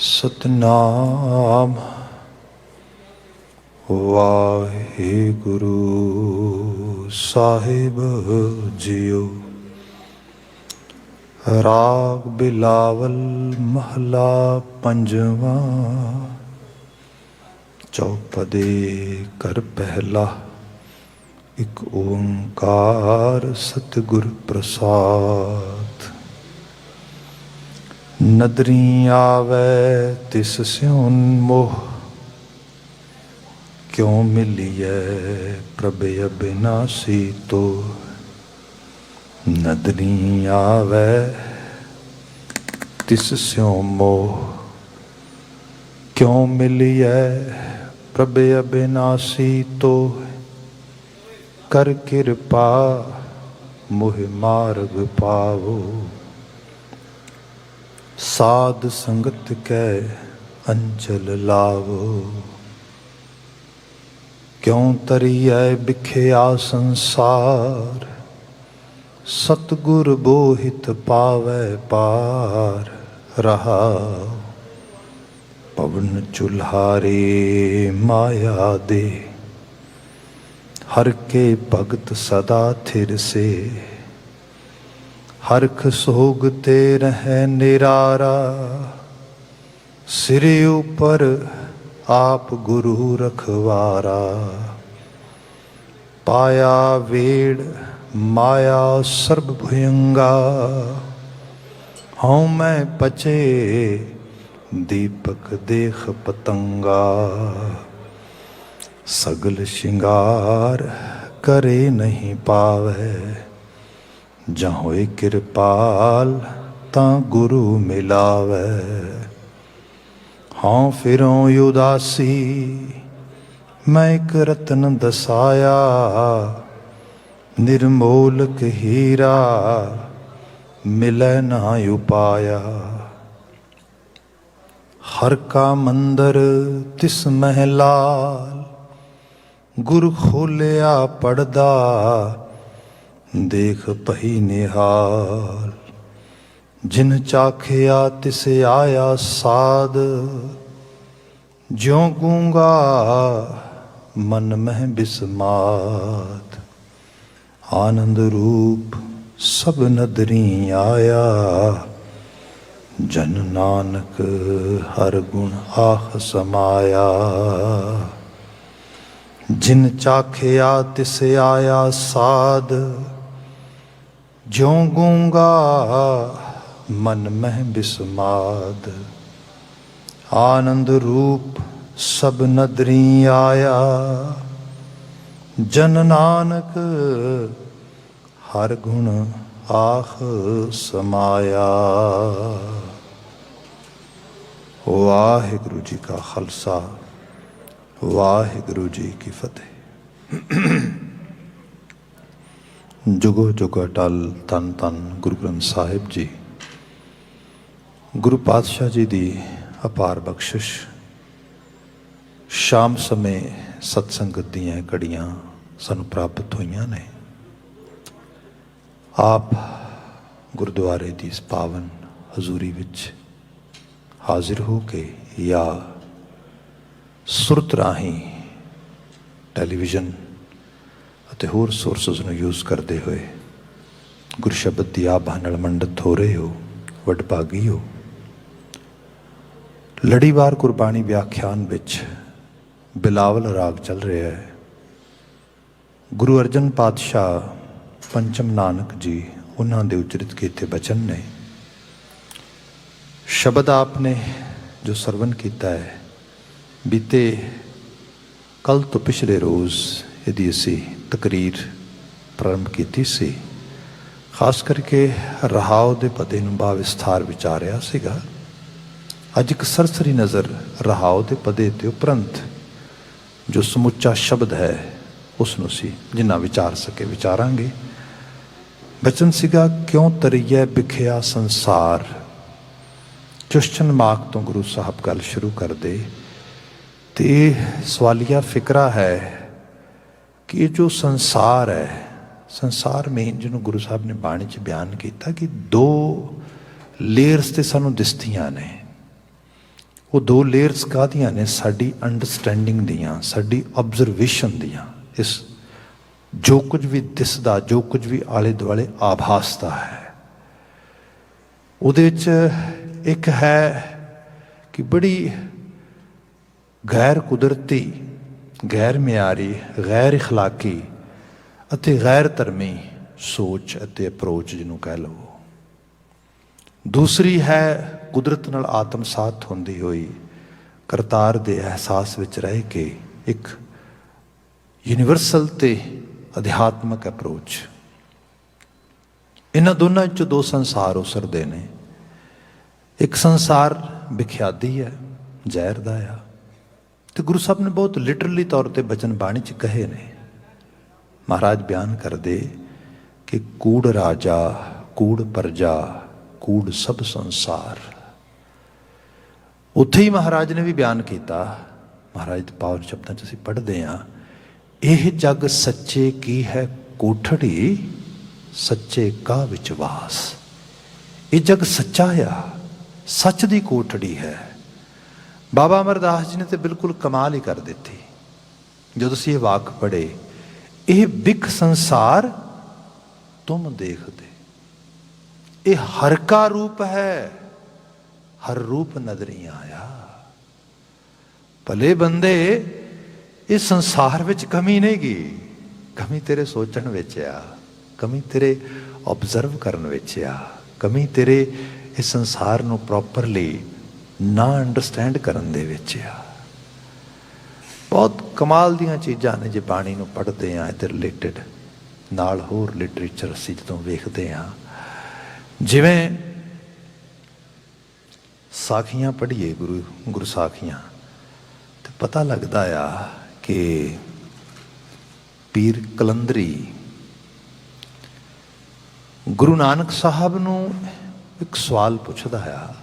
सतनाम वाहिगुरु साहिब जियो। राग बिलावल महला पंजवा। चौपदे कर पहला एक ओंकार सतगुर प्रसाद। नदरी आवे तिस स्यों मोह क्यों मिलिए प्रभ अविनाशी तो। नदरी आवे तिस स्यों मोह क्यों मिलिए प्रभ अविनाशी तो। कर कृपा मोह मार्ग पावो साध संगत कै अंचल लावो। क्यों तरिए बिखया संसार सतगुर बोहित पावै पार। रहा पवन चुल्हारे माया दे हर के भगत सदा थिर से। हरख सोगते रहे निरारा सिरे ऊपर आप गुरु रखवारा। पाया वेड़ माया सर्ब भुयंगा हूँ मैं पचे दीपक देख पतंगा। सगल श्रृंगार करे नहीं पावे जहोए कृपाल तां गुरु मिलावे। हाँ फिरों उदासी मैं एक रतन दसाया निर्मोलक हीरा मिलै ना उपाया। हर का मंदिर तिस महलाल गुर खोलिया पड़दा देख पही निहाल। जिन चाखिया तिसे आया साध ज्यों गूंगा मन मह बिस्माद। आनंद रूप सब नदरी आया जन नानक हर गुण आह समाया। जिन चाखिया तिसे आया साध ज्यों गूंगा मन मह बिस्माद। आनंद रूप सब नदरी आया जन नानक हर गुण आह समाया। वाहिगुरु जी का खालसा वाहिगुरु जी की फतेह। जुगो जुग अटल तन तन गुरु ग्रंथ साहिब जी। गुरु पातशाह जी दी अपार बख्शिश शाम समय सत्संगत दीयां घड़ियां सानू प्राप्त होईयां ने। आप गुरुद्वारे दी इस पावन हजूरी विच हाजिर हो के या सुरत राही टैलीविजन ਅਤੇ ਹੋਰ ਸੋਰਸਿਸ ਨੂੰ ਯੂਜ਼ ਕਰਦੇ ਹੋਏ ਗੁਰ ਸ਼ਬਦ ਦੀ ਆਭਾ ਨਾਲ ਮੰਡਿਤ ਹੋ ਰਹੇ ਹੋ, ਵਡਭਾਗੀ ਹੋ। ਲੜੀਵਾਰ ਗੁਰਬਾਣੀ ਵਿਆਖਿਆਨ ਵਿੱਚ ਬਿਲਾਵਲ ਰਾਗ ਚੱਲ ਰਿਹਾ ਹੈ। ਗੁਰੂ ਅਰਜਨ ਪਾਤਸ਼ਾਹ ਪੰਚਮ ਨਾਨਕ ਜੀ ਉਹਨਾਂ ਦੇ ਉਚਰਿਤ ਕੀਤੇ ਬਚਨ ਨੇ। ਸ਼ਬਦ ਆਪਨੇ ਜੋ ਸਰਵਨ ਕੀਤਾ ਹੈ ਬੀਤੇ ਕੱਲ ਤੋਂ ਪਿਛਲੇ ਰੋਜ਼ ਇਹਦੀ ਅਸੀਂ ਤਕਰੀਰ ਪ੍ਰਾਰੰਭ ਕੀਤੀ ਸੀ। ਖਾਸ ਕਰਕੇ ਰਹਾਉ ਦੇ ਪਤੇ ਨੂੰ ਬਾਵਿਸਥਾਰ ਵਿਚਾਰਿਆ ਸੀਗਾ। ਅੱਜ ਇੱਕ ਸਰਸਰੀ ਨਜ਼ਰ ਰਹਾਉ ਦੇ ਪਦੇ ਤੇ ਉਪਰੰਤ ਜੋ ਸਮੁੱਚਾ ਸ਼ਬਦ ਹੈ ਉਸ ਨੂੰ ਅਸੀਂ ਜਿੰਨਾ ਵਿਚਾਰ ਸਕੇ ਵਿਚਾਰਾਂਗੇ। ਬਚਨ ਸੀਗਾ ਕਿਉਂ ਤਰੀਏ ਵਿਖਿਆ ਸੰਸਾਰ। ਚੁਸ਼ਚਨ ਮਾਕ ਤੋਂ ਗੁਰੂ ਸਾਹਿਬ ਗੱਲ ਸ਼ੁਰੂ ਕਰਦੇ ਤੇ ਸਵਾਲੀਆ ਫਿਕਰਾ ਹੈ कि ये जो संसार है, संसार में जिन्होंने गुरु साहब ने बाणी च बयान किया कि दो लेयर्स ते सानू दिसदियां ने। ਉਹ ਦੋ ਲੇਅਰਸ ਕਾਹਦੀਆਂ ਨੇ? ਸਾਡੀ ਅੰਡਰਸਟੈਂਡਿੰਗ ਦੀਆਂ, ਸਾਡੀ ਆਬਜ਼ਰਵੇਸ਼ਨ ਦੀਆਂ। ਇਸ ਜੋ ਕੁਝ ਵੀ ਦਿਸਦਾ, ਜੋ ਕੁਝ ਵੀ ਆਲੇ ਦੁਆਲੇ ਆਭਾਸਦਾ ਹੈ, ਉਹਦੇ ਵਿੱਚ ਇੱਕ ਹੈ ਕਿ ਬੜੀ ਗੈਰ ਕੁਦਰਤੀ, ਗੈਰ ਮਿਆਰੀ, ਗੈਰ ਇਖਲਾਕੀ ਅਤੇ ਗੈਰ ਧਰਮੀ ਸੋਚ ਅਤੇ ਅਪਰੋਚ ਜਿਹਨੂੰ ਕਹਿ ਲਵੋ। ਦੂਸਰੀ ਹੈ ਕੁਦਰਤ ਨਾਲ ਆਤਮਸਾਤ ਹੁੰਦੀ ਹੋਈ, ਕਰਤਾਰ ਦੇ ਅਹਿਸਾਸ ਵਿੱਚ ਰਹਿ ਕੇ ਇੱਕ ਯੂਨੀਵਰਸਲ ਤੇ ਅਧਿਆਤਮਕ ਅਪਰੋਚ। ਇਹਨਾਂ ਦੋਨਾਂ ਵਿੱਚੋਂ ਦੋ ਸੰਸਾਰ ਉਸਰਦੇ ਨੇ। ਇੱਕ ਸੰਸਾਰ ਵਿਖਿਆਦੀ ਹੈ, ਜ਼ਹਿਰ ਦਾ ਆ, ਤੇ ਗੁਰੂ ਸਾਹਿਬ ਨੇ ਬਹੁਤ ਲਿਟਰਲੀ ਤੌਰ ਤੇ ਬਚਨ ਬਾਣੀ 'ਚ ਕਹੇ ਨੇ। ਮਹਾਰਾਜ ਬਿਆਨ ਕਰਦੇ ਕਿ ਕੂੜ ਰਾਜਾ, ਕੂੜ ਪ੍ਰਜਾ, ਕੂੜ ਸਭ ਸੰਸਾਰ। ਉੱਥੇ ਹੀ ਮਹਾਰਾਜ ਨੇ ਵੀ ਬਿਆਨ ਕੀਤਾ, ਮਹਾਰਾਜ ਦੇ ਪਾਵਨ ਸ਼ਬਦਾਂ 'ਚ ਅਸੀਂ ਪੜ੍ਹਦੇ ਹਾਂ, ਇਹ ਜਗ ਸੱਚੇ ਕੀ ਹੈ ਕੋਠੜੀ, ਸੱਚੇ ਕਾ ਵਿਚਵਾਸ। ਇਹ ਜਗ ਸੱਚਾ ਆ, ਸੱਚ ਦੀ ਕੋਠੜੀ ਹੈ। ਬਾਬਾ ਅਮਰਦਾਸ ਜੀ ਨੇ ਤੇ ਬਿਲਕੁਲ ਕਮਾਲ ਹੀ ਕਰ ਦਿੱਤੀ ਜਦੋਂ ਤੁਸੀਂ ਇਹ ਵਾਕ ਪੜ੍ਹੇ, ਇਹ ਬਿਖ ਸੰਸਾਰ ਤੁਮ ਦੇਖਦੇ। ਇਹ ਹਰ ਕਾ ਰੂਪ ਹੈ, ਹਰ ਰੂਪ ਨਜ਼ਰੀ ਆਇਆ। ਭਲੇ ਬੰਦੇ, ਇਸ ਸੰਸਾਰ ਵਿੱਚ ਕਮੀ ਨਹੀਂ ਗੀ, ਕਮੀ ਤੇਰੇ ਸੋਚਣ ਵਿੱਚ ਆ, ਕਮੀ ਤੇਰੇ ਓਬਜ਼ਰਵ ਕਰਨ ਵਿੱਚ ਆ, ਕਮੀ ਤੇਰੇ ਇਸ ਸੰਸਾਰ ਨੂੰ ਪ੍ਰੋਪਰਲੀ ਨਾ ਅੰਡਰਸਟੈਂਡ ਕਰਨ ਦੇ ਵਿੱਚ ਆ। ਬਹੁਤ ਕਮਾਲ ਦੀਆਂ ਚੀਜ਼ਾਂ ਨੇ ਜੇ ਬਾਣੀ ਨੂੰ ਪੜ੍ਹਦੇ ਹਾਂ ਇਹਦੇ ਰਿਲੇਟਡ। ਨਾਲ ਹੋਰ ਲਿਟਰੇਚਰ ਅਸੀਂ ਜਦੋਂ ਵੇਖਦੇ ਹਾਂ, ਜਿਵੇਂ ਸਾਖੀਆਂ ਪੜ੍ਹੀਏ, ਗੁਰੂ ਸਾਖੀਆਂ, ਤੇ ਪਤਾ ਲੱਗਦਾ ਆ ਕਿ ਪੀਰ ਕਲੰਦਰੀ ਗੁਰੂ ਨਾਨਕ ਸਾਹਿਬ ਨੂੰ ਇੱਕ ਸਵਾਲ ਪੁੱਛਦਾ ਆ।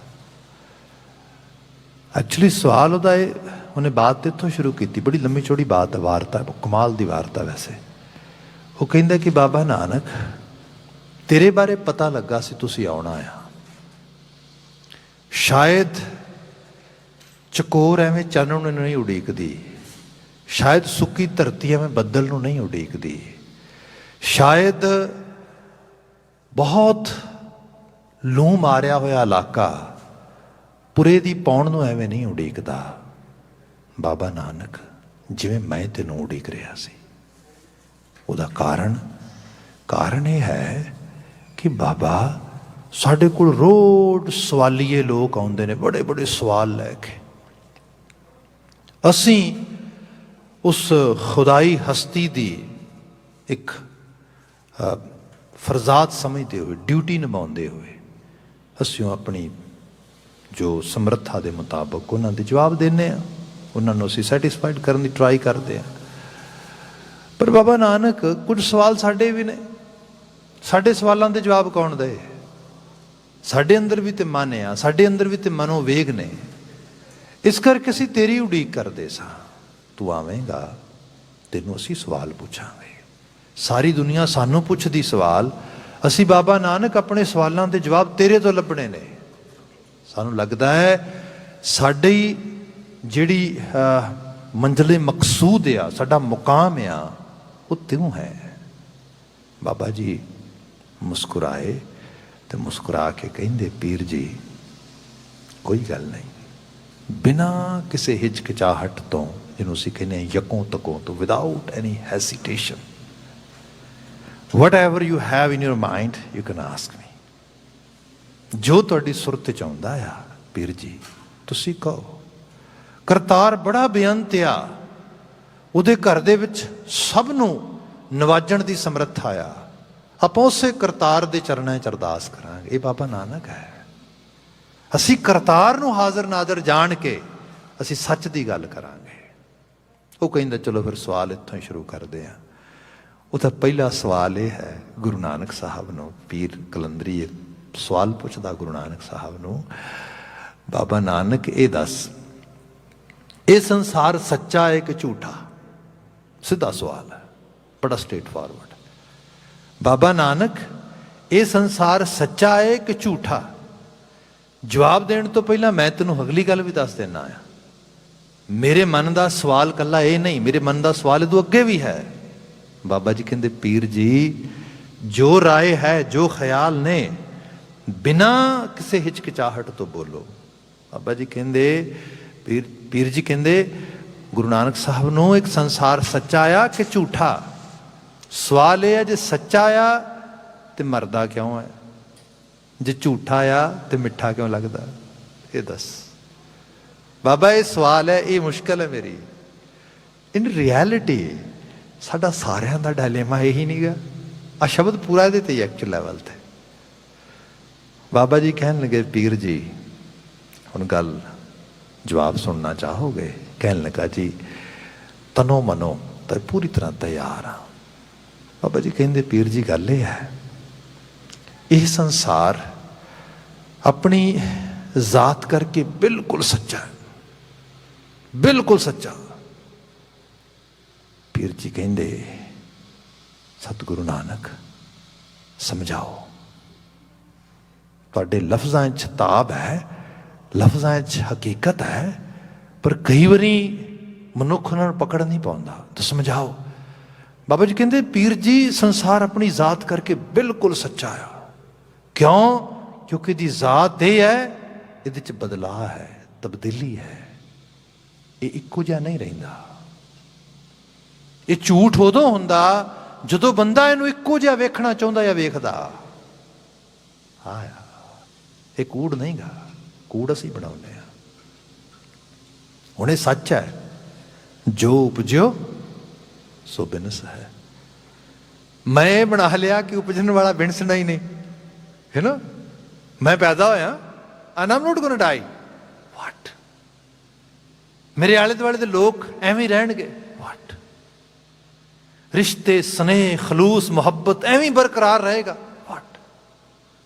ਐਕਚੁਅਲੀ ਸਵਾਲ ਉਹਦਾ ਇਹ, ਉਹਨੇ ਬਾਤ ਇੱਥੋਂ ਸ਼ੁਰੂ ਕੀਤੀ, ਬੜੀ ਲੰਮੀ ਚੌੜੀ ਬਾਤ, ਵਾਰਤਾ, ਕਮਾਲ ਦੀ ਵਾਰਤਾ ਵੈਸੇ। ਉਹ ਕਹਿੰਦਾ ਕਿ ਬਾਬਾ ਨਾਨਕ, ਤੇਰੇ ਬਾਰੇ ਪਤਾ ਲੱਗਾ ਸੀ ਤੁਸੀਂ ਆਉਣਾ ਆ। ਸ਼ਾਇਦ ਚਕੋਰ ਐਵੇਂ ਚਾਨਣ ਨੂੰ ਨਹੀਂ ਉਡੀਕਦੀ, ਸ਼ਾਇਦ ਸੁੱਕੀ ਧਰਤੀ ਐਵੇਂ ਬੱਦਲ ਨੂੰ ਨਹੀਂ ਉਡੀਕਦੀ, ਸ਼ਾਇਦ ਬਹੁਤ ਲੂੰ ਮਾਰਿਆ ਹੋਇਆ ਇਲਾਕਾ ਪੁਰੇ ਦੀ ਪੌਣ ਨੂੰ ਐਵੇਂ ਨਹੀਂ ਉਡੀਕਦਾ ਬਾਬਾ ਨਾਨਕ, ਜਿਵੇਂ ਮੈਂ ਤੈਨੂੰ ਉਡੀਕ ਰਿਹਾ ਸੀ। ਉਹਦਾ ਕਾਰਨ ਇਹ ਹੈ ਕਿ ਬਾਬਾ, ਸਾਡੇ ਕੋਲ ਰੋਜ਼ ਸਵਾਲੀਏ ਲੋਕ ਆਉਂਦੇ ਨੇ, ਬੜੇ ਬੜੇ ਸਵਾਲ ਲੈ ਕੇ। ਅਸੀਂ ਉਸ ਖੁਦਾਈ ਹਸਤੀ ਦੀ ਇੱਕ ਫਰਜ਼ਾਤ ਸਮਝਦੇ ਹੋਏ, ਡਿਊਟੀ ਨਿਭਾਉਂਦੇ ਹੋਏ, ਅਸੀਂ ਆਪਣੀ ਜੋ ਸਮਰੱਥਾ ਦੇ ਮੁਤਾਬਕ ਉਹਨਾਂ ਦੇ ਜਵਾਬ ਦਿੰਦੇ ਹਾਂ, ਉਹਨਾਂ ਨੂੰ ਅਸੀਂ ਸੈਟਿਸਫਾਈਡ ਕਰਨ ਦੀ ਟਰਾਈ ਕਰਦੇ ਹਾਂ। ਪਰ ਬਾਬਾ ਨਾਨਕ, ਕੁਝ ਸਵਾਲ ਸਾਡੇ ਵੀ ਨੇ, ਸਾਡੇ ਸਵਾਲਾਂ ਦੇ ਜਵਾਬ ਕੌਣ ਦੇ? ਸਾਡੇ ਅੰਦਰ ਵੀ ਤੇ ਮਨ ਆ, ਸਾਡੇ ਅੰਦਰ ਵੀ ਤੇ ਮਨੋਵੇਗ ਨੇ। ਇਸ ਕਰਕੇ ਅਸੀਂ ਤੇਰੀ ਉਡੀਕ ਕਰਦੇ ਸਾਂ, ਤੂੰ ਆਵੇਂਗਾ, ਤੈਨੂੰ ਅਸੀਂ ਸਵਾਲ ਪੁੱਛਾਂਗੇ। ਸਾਰੀ ਦੁਨੀਆ ਸਾਨੂੰ ਪੁੱਛਦੀ ਸਵਾਲ, ਅਸੀਂ ਬਾਬਾ ਨਾਨਕ ਆਪਣੇ ਸਵਾਲਾਂ ਦੇ ਜਵਾਬ ਤੇਰੇ ਤੋਂ ਲੱਭਣੇ ਨੇ। ਸਾਨੂੰ ਲੱਗਦਾ ਹੈ ਸਾਡੀ ਜਿਹੜੀ ਮੰਜ਼ਿਲੇ ਮਕਸੂਦ ਆ, ਸਾਡਾ ਮੁਕਾਮ ਆ, ਉਹ ਤੂੰ ਹੈ। ਬਾਬਾ ਜੀ ਮੁਸਕਰਾਏ ਤੇ ਮੁਸਕਰਾ ਕੇ ਕਹਿੰਦੇ, ਪੀਰ ਜੀ ਕੋਈ ਗੱਲ ਨਹੀਂ, ਬਿਨਾਂ ਕਿਸੇ ਹਿਚਕਿਚਾਹਟ ਤੋਂ, ਜਿਹਨੂੰ ਅਸੀਂ ਕਹਿੰਦੇ ਹਾਂ ਯਕੋਂ ਤਕੋਂ ਤੋਂ, without any hesitation, whatever you have in your mind you can ask me। ਜੋ ਤੁਹਾਡੀ ਸੁਰਤ 'ਚ ਆਉਂਦਾ ਆ ਪੀਰ ਜੀ, ਤੁਸੀਂ ਕਹੋ। ਕਰਤਾਰ ਬੜਾ ਬੇਅੰਤ ਆ, ਉਹਦੇ ਘਰ ਦੇ ਵਿੱਚ ਸਭ ਨੂੰ ਨਵਾਜਣ ਦੀ ਸਮਰੱਥਾ ਆ। ਆਪਾਂ ਉਸੇ ਕਰਤਾਰ ਦੇ ਚਰਨਾਂ 'ਚ ਅਰਦਾਸ ਕਰਾਂਗੇ। ਇਹ ਬਾਬਾ ਨਾਨਕ ਹੈ। ਅਸੀਂ ਕਰਤਾਰ ਨੂੰ ਹਾਜ਼ਰ ਨਾਜ਼ਰ ਜਾਣ ਕੇ ਅਸੀਂ ਸੱਚ ਦੀ ਗੱਲ ਕਰਾਂਗੇ। ਉਹ ਕਹਿੰਦਾ ਚਲੋ ਫਿਰ ਸਵਾਲ ਇੱਥੋਂ ਹੀ ਸ਼ੁਰੂ ਕਰਦੇ ਹਾਂ। ਉਹਦਾ ਪਹਿਲਾ ਸਵਾਲ ਇਹ ਹੈ, ਗੁਰੂ ਨਾਨਕ ਸਾਹਿਬ ਨੂੰ ਪੀਰ ਕਲੰਦਰੀ ਸਵਾਲ ਪੁੱਛਦਾ ਗੁਰੂ ਨਾਨਕ ਸਾਹਿਬ ਨੂੰ, ਬਾਬਾ ਨਾਨਕ ਇਹ ਦੱਸ, ਇਹ ਸੰਸਾਰ ਸੱਚਾ ਹੈ ਕਿ ਝੂਠਾ? ਸਿੱਧਾ ਸਵਾਲ ਹੈ, ਬੜਾ ਸਟ੍ਰੇਟ ਫਾਰਵਰਡ। ਬਾਬਾ ਨਾਨਕ, ਇਹ ਸੰਸਾਰ ਸੱਚਾ ਹੈ ਕਿ ਝੂਠਾ? ਜਵਾਬ ਦੇਣ ਤੋਂ ਪਹਿਲਾਂ ਮੈਂ ਤੈਨੂੰ ਅਗਲੀ ਗੱਲ ਵੀ ਦੱਸ ਦੇਣਾ ਆ। ਮੇਰੇ ਮਨ ਦਾ ਸਵਾਲ ਕੱਲਾ ਇਹ ਨਹੀਂ, ਮੇਰੇ ਮਨ ਦਾ ਸਵਾਲ ਇਹਦੋਂ ਅੱਗੇ ਵੀ ਹੈ। ਬਾਬਾ ਜੀ ਕਹਿੰਦੇ ਪੀਰ ਜੀ ਜੋ ਰਾਏ ਹੈ, ਜੋ ਖਿਆਲ ਨੇ, ਬਿਨਾਂ ਕਿਸੇ ਹਿਚਕਿਚਾਹਟ ਤੋਂ ਬੋਲੋ। ਬਾਬਾ ਜੀ ਕਹਿੰਦੇ ਪੀਰ ਜੀ ਕਹਿੰਦੇ ਗੁਰੂ ਨਾਨਕ ਸਾਹਿਬ ਨੂੰ ਇੱਕ ਸੰਸਾਰ ਸੱਚਾ ਆ ਕਿ ਝੂਠਾ? ਸਵਾਲ ਇਹ ਹੈ ਜੇ ਸੱਚਾ ਆ ਤੇ ਮਰਦਾ ਕਿਉਂ ਹੈ, ਜੇ ਝੂਠਾ ਆ ਤੇ ਮਿੱਠਾ ਕਿਉਂ ਲੱਗਦਾ? ਇਹ ਦੱਸ ਬਾਬਾ। ਇਹ ਸਵਾਲ ਹੈ, ਇਹ ਮੁਸ਼ਕਲ ਹੈ ਮੇਰੀ। ਇਨ ਰਿਐਲਿਟੀ ਸਾਡਾ ਸਾਰਿਆਂ ਦਾ ਡਾਇਲੇਮਾ ਇਹੀ ਨਹੀਂ ਗਾ। ਆ ਸ਼ਬਦ ਪੂਰਾ ਇਹਦੇ ਤੇ ਐਕਚੁਅਲ ਲੈਵਲ ਤੇ। ਬਾਬਾ ਜੀ ਕਹਿਣ ਲੱਗੇ ਪੀਰ ਜੀ ਹੁਣ ਗੱਲ ਜਵਾਬ ਸੁਣਨਾ ਚਾਹੋਗੇ? ਕਹਿਣ ਲੱਗਾ ਜੀ ਤਨੋ ਮਨੋ ਤਾਂ ਪੂਰੀ ਤਰ੍ਹਾਂ ਤਿਆਰ ਆ। ਬਾਬਾ ਜੀ ਕਹਿੰਦੇ ਪੀਰ ਜੀ ਗੱਲ ਇਹ ਹੈ, ਇਹ ਸੰਸਾਰ ਆਪਣੀ ਜ਼ਾਤ ਕਰਕੇ ਬਿਲਕੁਲ ਸੱਚਾ ਹੈ, ਬਿਲਕੁਲ ਸੱਚਾ। ਪੀਰ ਜੀ ਕਹਿੰਦੇ ਸਤਿਗੁਰੂ ਨਾਨਕ ਸਮਝਾਓ। ਤੁਹਾਡੇ ਲਫ਼ਜ਼ਾਂ 'ਚ ਤਾਬ ਹੈ, ਲਫ਼ਜ਼ਾਂ 'ਚ ਹਕੀਕਤ ਹੈ, ਪਰ ਕਈ ਵਾਰੀ ਮਨੁੱਖ ਉਹਨਾਂ ਨੂੰ ਪਕੜ ਨਹੀਂ ਪਾਉਂਦਾ, ਤਾਂ ਸਮਝਾਓ। ਬਾਬਾ ਜੀ ਕਹਿੰਦੇ ਪੀਰ ਜੀ ਸੰਸਾਰ ਆਪਣੀ ਜ਼ਾਤ ਕਰਕੇ ਬਿਲਕੁਲ ਸੱਚਾ ਆ। ਕਿਉਂ? ਕਿਉਂਕਿ ਇਹਦੀ ਜ਼ਾਤ ਇਹ ਹੈ, ਇਹਦੇ 'ਚ ਬਦਲਾਅ ਹੈ, ਤਬਦੀਲੀ ਹੈ, ਇਹ ਇੱਕੋ ਜਿਹਾ ਨਹੀਂ ਰਹਿੰਦਾ। ਇਹ ਝੂਠ ਉਦੋਂ ਹੁੰਦਾ ਜਦੋਂ ਬੰਦਾ ਇਹਨੂੰ ਇੱਕੋ ਜਿਹਾ ਵੇਖਣਾ ਚਾਹੁੰਦਾ ਜਾਂ ਵੇਖਦਾ। ਹਾਂ ਇਹ ਕੂੜ ਨਹੀਂ ਗਾ, ਕੂੜ ਅਸੀਂ ਬਣਾਉਂਦੇ ਹਾਂ। ਹੁਣ ਇਹ ਸੱਚ ਹੈ, ਜੋ ਉਪਜਿਓ ਸੋ ਬਿਨਸ ਹੈ। ਮੈਂ ਬਣਾ ਲਿਆ ਕਿ ਉਪਜਣ ਵਾਲਾ ਬਿਨਸਣਾ ਹੀ ਨਹੀਂ ਹੈ ਨਾ। ਮੈਂ ਪੈਦਾ ਹੋਇਆ and I'm not gonna die. What? ਮੇਰੇ ਆਲੇ ਦੁਆਲੇ ਦੇ ਲੋਕ ਐਵੇਂ ਹੀ ਰਹਿਣਗੇ? What? ਰਿਸ਼ਤੇ, ਸਨੇਹ, ਖਲੂਸ, ਮੁਹੱਬਤ ਐਵੇਂ ਬਰਕਰਾਰ ਰਹੇਗਾ? What?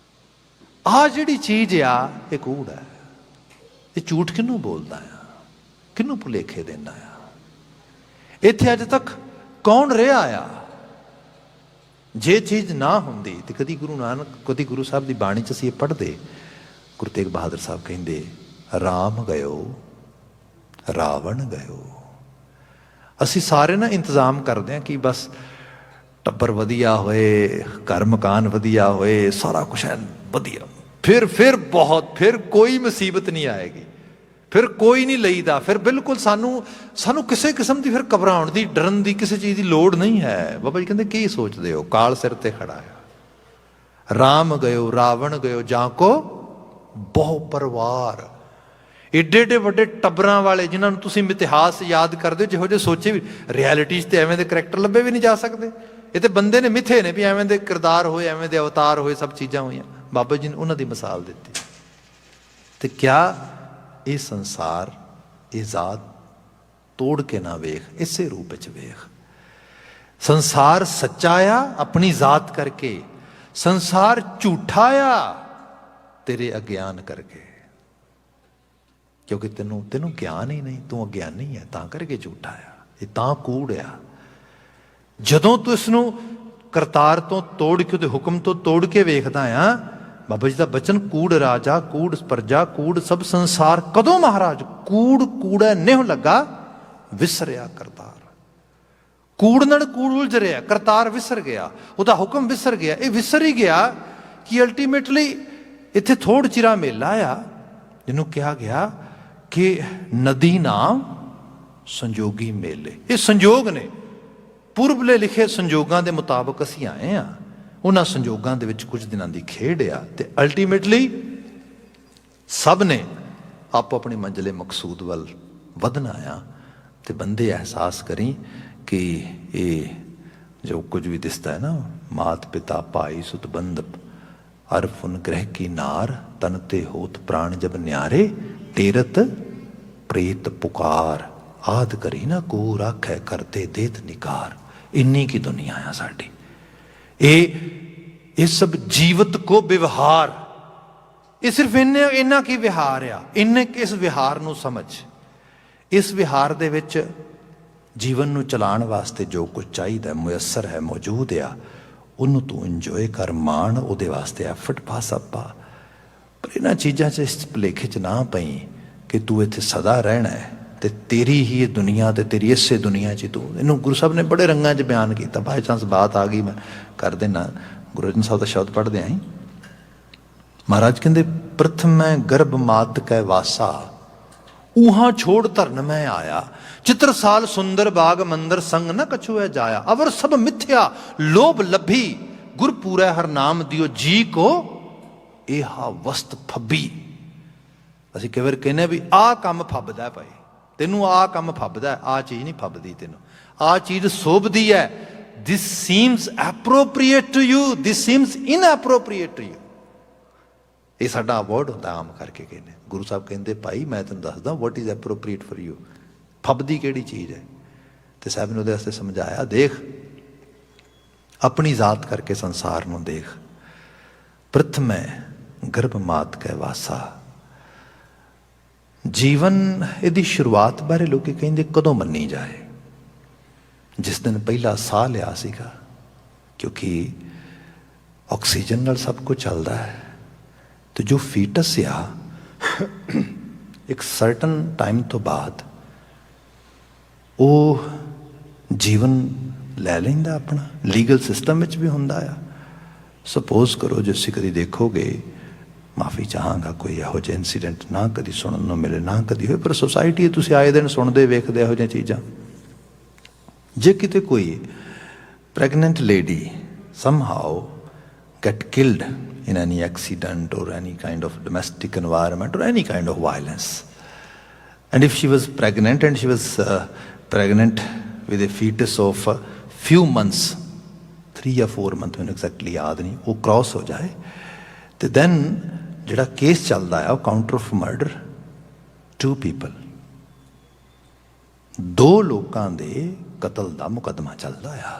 ਆਹ ਜਿਹੜੀ ਚੀਜ਼ ਆ ਇਹ ਕੂੜ ਹੈ। ਇਹ ਝੂਠ ਕਿਹਨੂੰ ਬੋਲਦਾ ਆ, ਕਿਹਨੂੰ ਭੁਲੇਖੇ ਦਿੰਦਾ ਆ? ਇੱਥੇ ਅੱਜ ਤੱਕ ਕੌਣ ਰਿਹਾ ਆ? ਜੇ ਚੀਜ਼ ਨਾ ਹੁੰਦੀ ਤੇ ਕਦੀ ਗੁਰੂ ਨਾਨਕ, ਕਦੀ ਗੁਰੂ ਸਾਹਿਬ ਦੀ ਬਾਣੀ 'ਚ ਅਸੀਂ ਇਹ ਪੜ੍ਹਦੇ। ਗੁਰੂ ਤੇਗ ਬਹਾਦਰ ਸਾਹਿਬ ਕਹਿੰਦੇ ਰਾਮ ਗਇਓ ਰਾਵਣ ਗਇਓ। ਅਸੀਂ ਸਾਰੇ ਨਾ ਇੰਤਜ਼ਾਮ ਕਰਦੇ ਹਾਂ ਕਿ ਬਸ ਟੱਬਰ ਵਧੀਆ ਹੋਏ, ਘਰ ਮਕਾਨ ਵਧੀਆ ਹੋਏ, ਸਾਰਾ ਕੁਛ ਹੈ ਵਧੀਆ, ਫਿਰ ਕੋਈ ਮੁਸੀਬਤ ਨਹੀਂ ਆਏਗੀ, ਫਿਰ ਕੋਈ ਨਹੀਂ ਲਈਦਾ, ਫਿਰ ਬਿਲਕੁਲ ਸਾਨੂੰ ਕਿਸੇ ਕਿਸਮ ਦੀ ਫਿਰ ਘਬਰਾਉਣ ਦੀ, ਡਰਨ ਦੀ, ਕਿਸੇ ਚੀਜ਼ ਦੀ ਲੋੜ ਨਹੀਂ ਹੈ। ਬਾਬਾ ਜੀ ਕਹਿੰਦੇ ਕੀ ਸੋਚਦੇ ਹੋ? ਕਾਲ ਸਿਰ ਤੇ ਖੜਾ ਹੈ। ਰਾਮ ਗਇਓ ਰਾਵਣ ਗਇਓ ਜਾਂ ਕੋ ਬਹੁ ਪਰਿਵਾਰ। ਏਡੇ ਏਡੇ ਵੱਡੇ ਟੱਬਰਾਂ ਵਾਲੇ ਜਿਨ੍ਹਾਂ ਨੂੰ ਤੁਸੀਂ ਇਤਿਹਾਸ ਯਾਦ ਕਰਦੇ ਹੋ, ਜਿਹੋ ਜਿਹੇ ਸੋਚੇ ਵੀ ਰਿਐਲਿਟੀ 'ਚ ਤੇ ਐਵੇਂ ਦੇ ਕਰੈਕਟਰ ਲੱਭੇ ਵੀ ਨਹੀਂ ਜਾ ਸਕਦੇ। ਇਹ ਤੇ ਬੰਦੇ ਨੇ ਮਿੱਥੇ ਨੇ ਵੀ ਐਵੇਂ ਦੇ ਕਿਰਦਾਰ ਹੋਏ, ਐਵੇਂ ਦੇ ਅਵਤਾਰ ਹੋਏ, ਸਭ ਚੀਜ਼ਾਂ ਹੋਈਆਂ। ਬਾਬਾ ਜੀ ਨੇ ਉਹਨਾਂ ਦੀ ਮਿਸਾਲ ਦਿੱਤੀ। ਤੇ ਕਿਆ ਇਹ ਸੰਸਾਰ, ਇਹ ਜ਼ਾਤ ਤੋੜ ਕੇ ਨਾ ਵੇਖ, ਇਸੇ ਰੂਪ ਵਿੱਚ ਵੇਖ। ਸੰਸਾਰ ਸੱਚਾ ਆ ਆਪਣੀ ਜ਼ਾਤ ਕਰਕੇ, ਸੰਸਾਰ ਝੂਠਾ ਆ ਤੇਰੇ ਅਗਿਆਨ ਕਰਕੇ। ਕਿਉਂਕਿ ਤੈਨੂੰ ਗਿਆਨ ਹੀ ਨਹੀਂ, ਤੂੰ ਅਗਿਆਨੀ ਹੈ, ਤਾਂ ਕਰਕੇ ਝੂਠਾ ਆ, ਇਹ ਤਾਂ ਕੂੜ ਆ। ਜਦੋਂ ਤੂੰ ਇਸਨੂੰ ਕਰਤਾਰ ਤੋਂ ਤੋੜ ਕੇ, ਉਹਦੇ ਹੁਕਮ ਤੋਂ ਤੋੜ ਕੇ ਵੇਖਦਾ ਆ, ਬਾਬਾ ਜੀ ਦਾ ਬਚਨ ਕੂੜ ਰਾਜਾ ਕੂੜ ਪ੍ਰਜਾ ਕੂੜ ਸਭ ਸੰਸਾਰ ਕਦੋਂ ਮਹਾਰਾਜ। ਕੂੜ ਕੂੜਾ ਨਿਹ ਲੱਗਾ ਵਿਸਰਿਆ ਕਰਤਾਰ। ਕੂੜ ਨਾਲ ਕੂੜ ਉਲਝ ਰਿਹਾ, ਕਰਤਾਰ ਵਿਸਰ ਗਿਆ, ਉਹਦਾ ਹੁਕਮ ਵਿਸਰ ਗਿਆ। ਇਹ ਵਿਸਰ ਹੀ ਗਿਆ ਕਿ ਅਲਟੀਮੇਟਲੀ ਇੱਥੇ ਥੋੜ ਚਿਰਾ ਮੇਲਾ ਆ, ਜਿਹਨੂੰ ਕਿਹਾ ਗਿਆ ਕਿ ਨਦੀ ਨਾਮ ਸੰਜੋਗੀ ਮੇਲੇ। ਇਹ ਸੰਜੋਗ ਨੇ, ਪੁਰਬਲੇ ਲਿਖੇ ਸੰਜੋਗਾਂ ਦੇ ਮੁਤਾਬਕ ਅਸੀਂ ਆਏ ਹਾਂ। ਉਹਨਾਂ ਸੰਜੋਗਾਂ ਦੇ ਵਿੱਚ ਕੁਝ ਦਿਨਾਂ ਦੀ ਖੇਡ ਆ ਤੇ ਅਲਟੀਮੇਟਲੀ ਸਭ ਨੇ ਆਪੋ ਆਪਣੀ ਮੰਜ਼ਿਲੇ ਮਕਸੂਦ ਵੱਲ ਵਧਣਾ ਆ। ਤੇ ਬੰਦੇ ਅਹਿਸਾਸ ਕਰੀ ਕਿ ਇਹ ਜੋ ਕੁਝ ਵੀ ਦਿਸਦਾ ਹੈ ਨਾ, ਮਾਤ ਪਿਤਾ ਭਾਈ ਸੁਤ ਬੰਧਪ ਅਰਫੁਨ ਗ੍ਰਹਿ ਕੀ ਨਾਰ ਤਨ ਤੇ ਹੋਤ ਪ੍ਰਾਣ ਜਬ ਨਿਆਰੇ ਤੇਰਤ ਪ੍ਰੇਤ ਪੁਕਾਰ ਆਦ ਕਰੀ ਨਾ ਕੋ ਰਾਖੈ ਕਰਤੇ ਦੇਤ ਨਿਕਾਰ। ਇੰਨੀ ਕੀ ਦੁਨੀਆ ਆ ਸਾਡੀ। ਇਹ ਸਭ ਜੀਵਤ ਕੋ ਵਿਵਹਾਰ, ਇਹ ਸਿਰਫ ਇੰਨਾ ਕੀ ਵਿਹਾਰ ਆ। ਇੰਨੇ ਇਸ ਵਿਹਾਰ ਨੂੰ ਸਮਝ। ਇਸ ਵਿਹਾਰ ਦੇ ਵਿੱਚ ਜੀਵਨ ਨੂੰ ਚਲਾਉਣ ਵਾਸਤੇ ਜੋ ਕੁਝ ਚਾਹੀਦਾ ਮੁਯੱਸਰ ਹੈ, ਮੌਜੂਦ ਆ, ਉਹਨੂੰ ਤੂੰ ਇੰਜੋਏ ਕਰ, ਮਾਣ, ਉਹਦੇ ਵਾਸਤੇ ਐਫਰਟ ਪਾ, ਸਭ ਪਾ। पर इन्हां चीज़ां 'च इस भुलेखे 'च ना पई कि तू इत्थे सदा रहना है ते तेरी ही ये दुनिया ते तेरी इसे दुनिया 'च तू इनू गुरु साहब ने बड़े रंगां 'च बयान किया। बाई चांस बात आ गई मैं कर देना। गुरु अर्जन साहब का शब्द पढ़दे आई महाराज कहते प्रथम मैं गर्भ मात कै वासा ऊहा छोड़ धरन मैं आया चित्रसाल सुंदर बाग मंदिर संग न कछु है जाया अवर सब मिथ्या लोभ लभी गुर पूरा हर नाम दियो जी को एहा वस्त फब्बी। ਅਸੀਂ कई बार कहने भी आ काम फबदा भाई तेनू आ काम फबदा आ चीज़ नहीं फबदी तेनू आ चीज़ शोभदी है। This seems appropriate to you this seems inappropriate to you. ये साडा अवॉर्ड होंदा आम करके कहने। गुरु साहब कहते भाई मैं तेन दसदा what is appropriate for you फबदी किहड़ी चीज़ है। तो साहब ने उहदे वास्ते समझाया देख अपनी जात करके संसार नूं देख प्रथम है गर्भ मात कै वासा। जीवन इहदी शुरुआत बारे लोग कहते कदों मन्नी जाए जिस दिन पहला साह लिया सीगा क्योंकि ऑक्सीजन नाल सब कुछ चलता है। तो जो फीटस आ एक सर्टन टाइम तो बाद वो जीवन लै लैंदा अपना लीगल सिस्टम में भी होंदा आ। सपोज करो जो तुसीं कदी देखोगे माफ़ी चाहांगा कोई यहो जिहा इंसीडेंट ना कदी सुनन नूं मिले ना कदी होए पर सोसाइटी तुसीं आए दिन सुनते वेखदे यहो जिहियां चीज़ां। जे किते कोई pregnant lady somehow get killed in any accident or any kind of domestic environment or any kind of violence, and if she was pregnant and she was pregnant with a fetus of a few months 3 or 4 months मैनूं exactly याद नहीं वो cross हो जाए तो then जिहड़ा case चलदा है काउंटर ऑफ मर्डर 2 people 2 लोगों के कतल का मुकदमा चलता है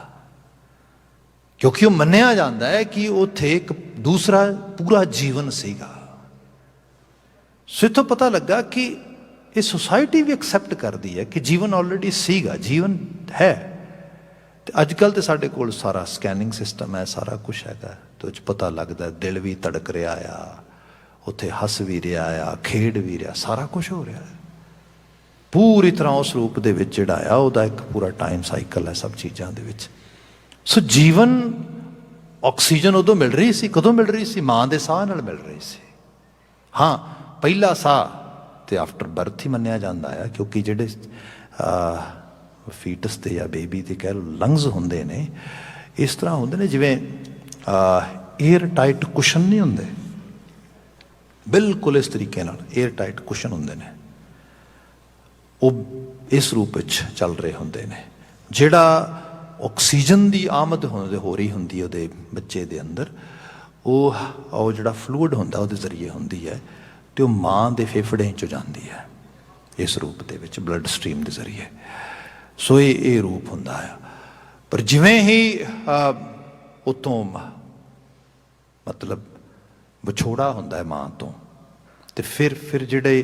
क्योंकि वो मन्निया जाता है कि उत्थे एक दूसरा पूरा जीवन सीगा। सो इत्थों पता लगा कि ये सोसाइटी भी एक्सैप्ट करती है कि जीवन ऑलरेडी सीगा जीवन है। तो अजकल तो साढ़े कोल सारा स्कैनिंग सिस्टम है सारा कुछ है तो पता लगता दिल भी धड़क रहा आ उत्थे हस भी रहा आ खेड भी रहा सारा कुछ हो रहा है पूरी तरह उस रूप दे विच जिहड़ा आ उहदा एक पूरा टाइम साइकिल है सब चीज़ों के विच। सो जीवन ऑक्सीजन उदों मिल रही सी कदों मिल रही सी माँ के साह नाल मिल रही सी। हाँ पहला साह तो आफ्टर बर्थ ही मन्निया जाता है क्योंकि जिहड़े फीटस ते या बेबी ते कह लो लंग्स होंदे ने इस तरह होंदे ने जिवें एयर टाइट कुशन नहीं होंदे बिल्कुल इस तरीके नाल एयर टाइट कुशन होंदे ने वो इस रूप विच चल रहे होंदे ने। जिहड़ा ऑक्सीजन की आमद हो रही होंदी है बच्चे के अंदर वो जिहड़ा फ्लूइड होंदा उहदे जरिए होंदी है तो माँ के फेफड़े चो जाती है इस रूप के विच ब्लड स्ट्रीम के जरिए। सो ये रूप होंदा है पर जिवें ही उतों मतलब विछोड़ा होंदा है माँ तो फिर जिहड़े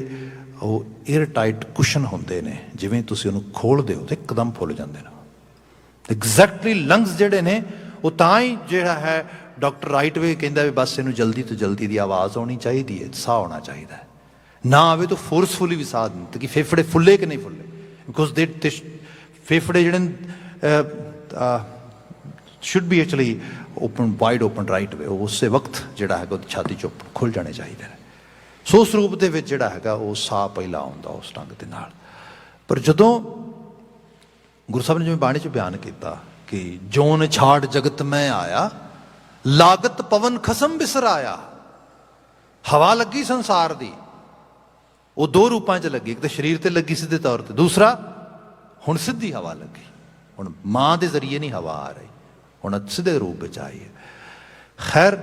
वो एयर टाइट कुशन होंदे ने जिवें तुसीं उहनूं खोलदे हो तो एकदम फुल जांदे ने एग्जैक्टली लंग्स जिहड़े ने वो तां ही जिहड़ा है डॉक्टर राइट वे कहंदा भी बस इनू जल्दी तो जल्दी दी आवाज़ आनी चाहिए है साह होना चाहिए ना आवे तो फोर्सफुली भी साह दें कि फेफड़े फुले कि नहीं फुले बिकॉज दे फेफड़े जिहड़े should be actually open wide open right way उस वक्त जिहड़ा है छाती चो खुल जाने चाहिए। सो उस रूप के जिहड़ा है वो साह पहला आउंदा उस ढंग दे नाल। पर जदों गुरु साहब ने जिवें बाणी च बयान किया कि जोन छाड़ जगत में आया लागत पवन खसम बिसराया हवा लगी संसार दी वो 2 रूपों च लगी एक तो शरीर ते लगी सीधे तौर पर दूसरा हुण सीधी हवा लगी हुण माँ के जरिए नहीं हवा आ रही हुण सीधे रूप में आई है। खैर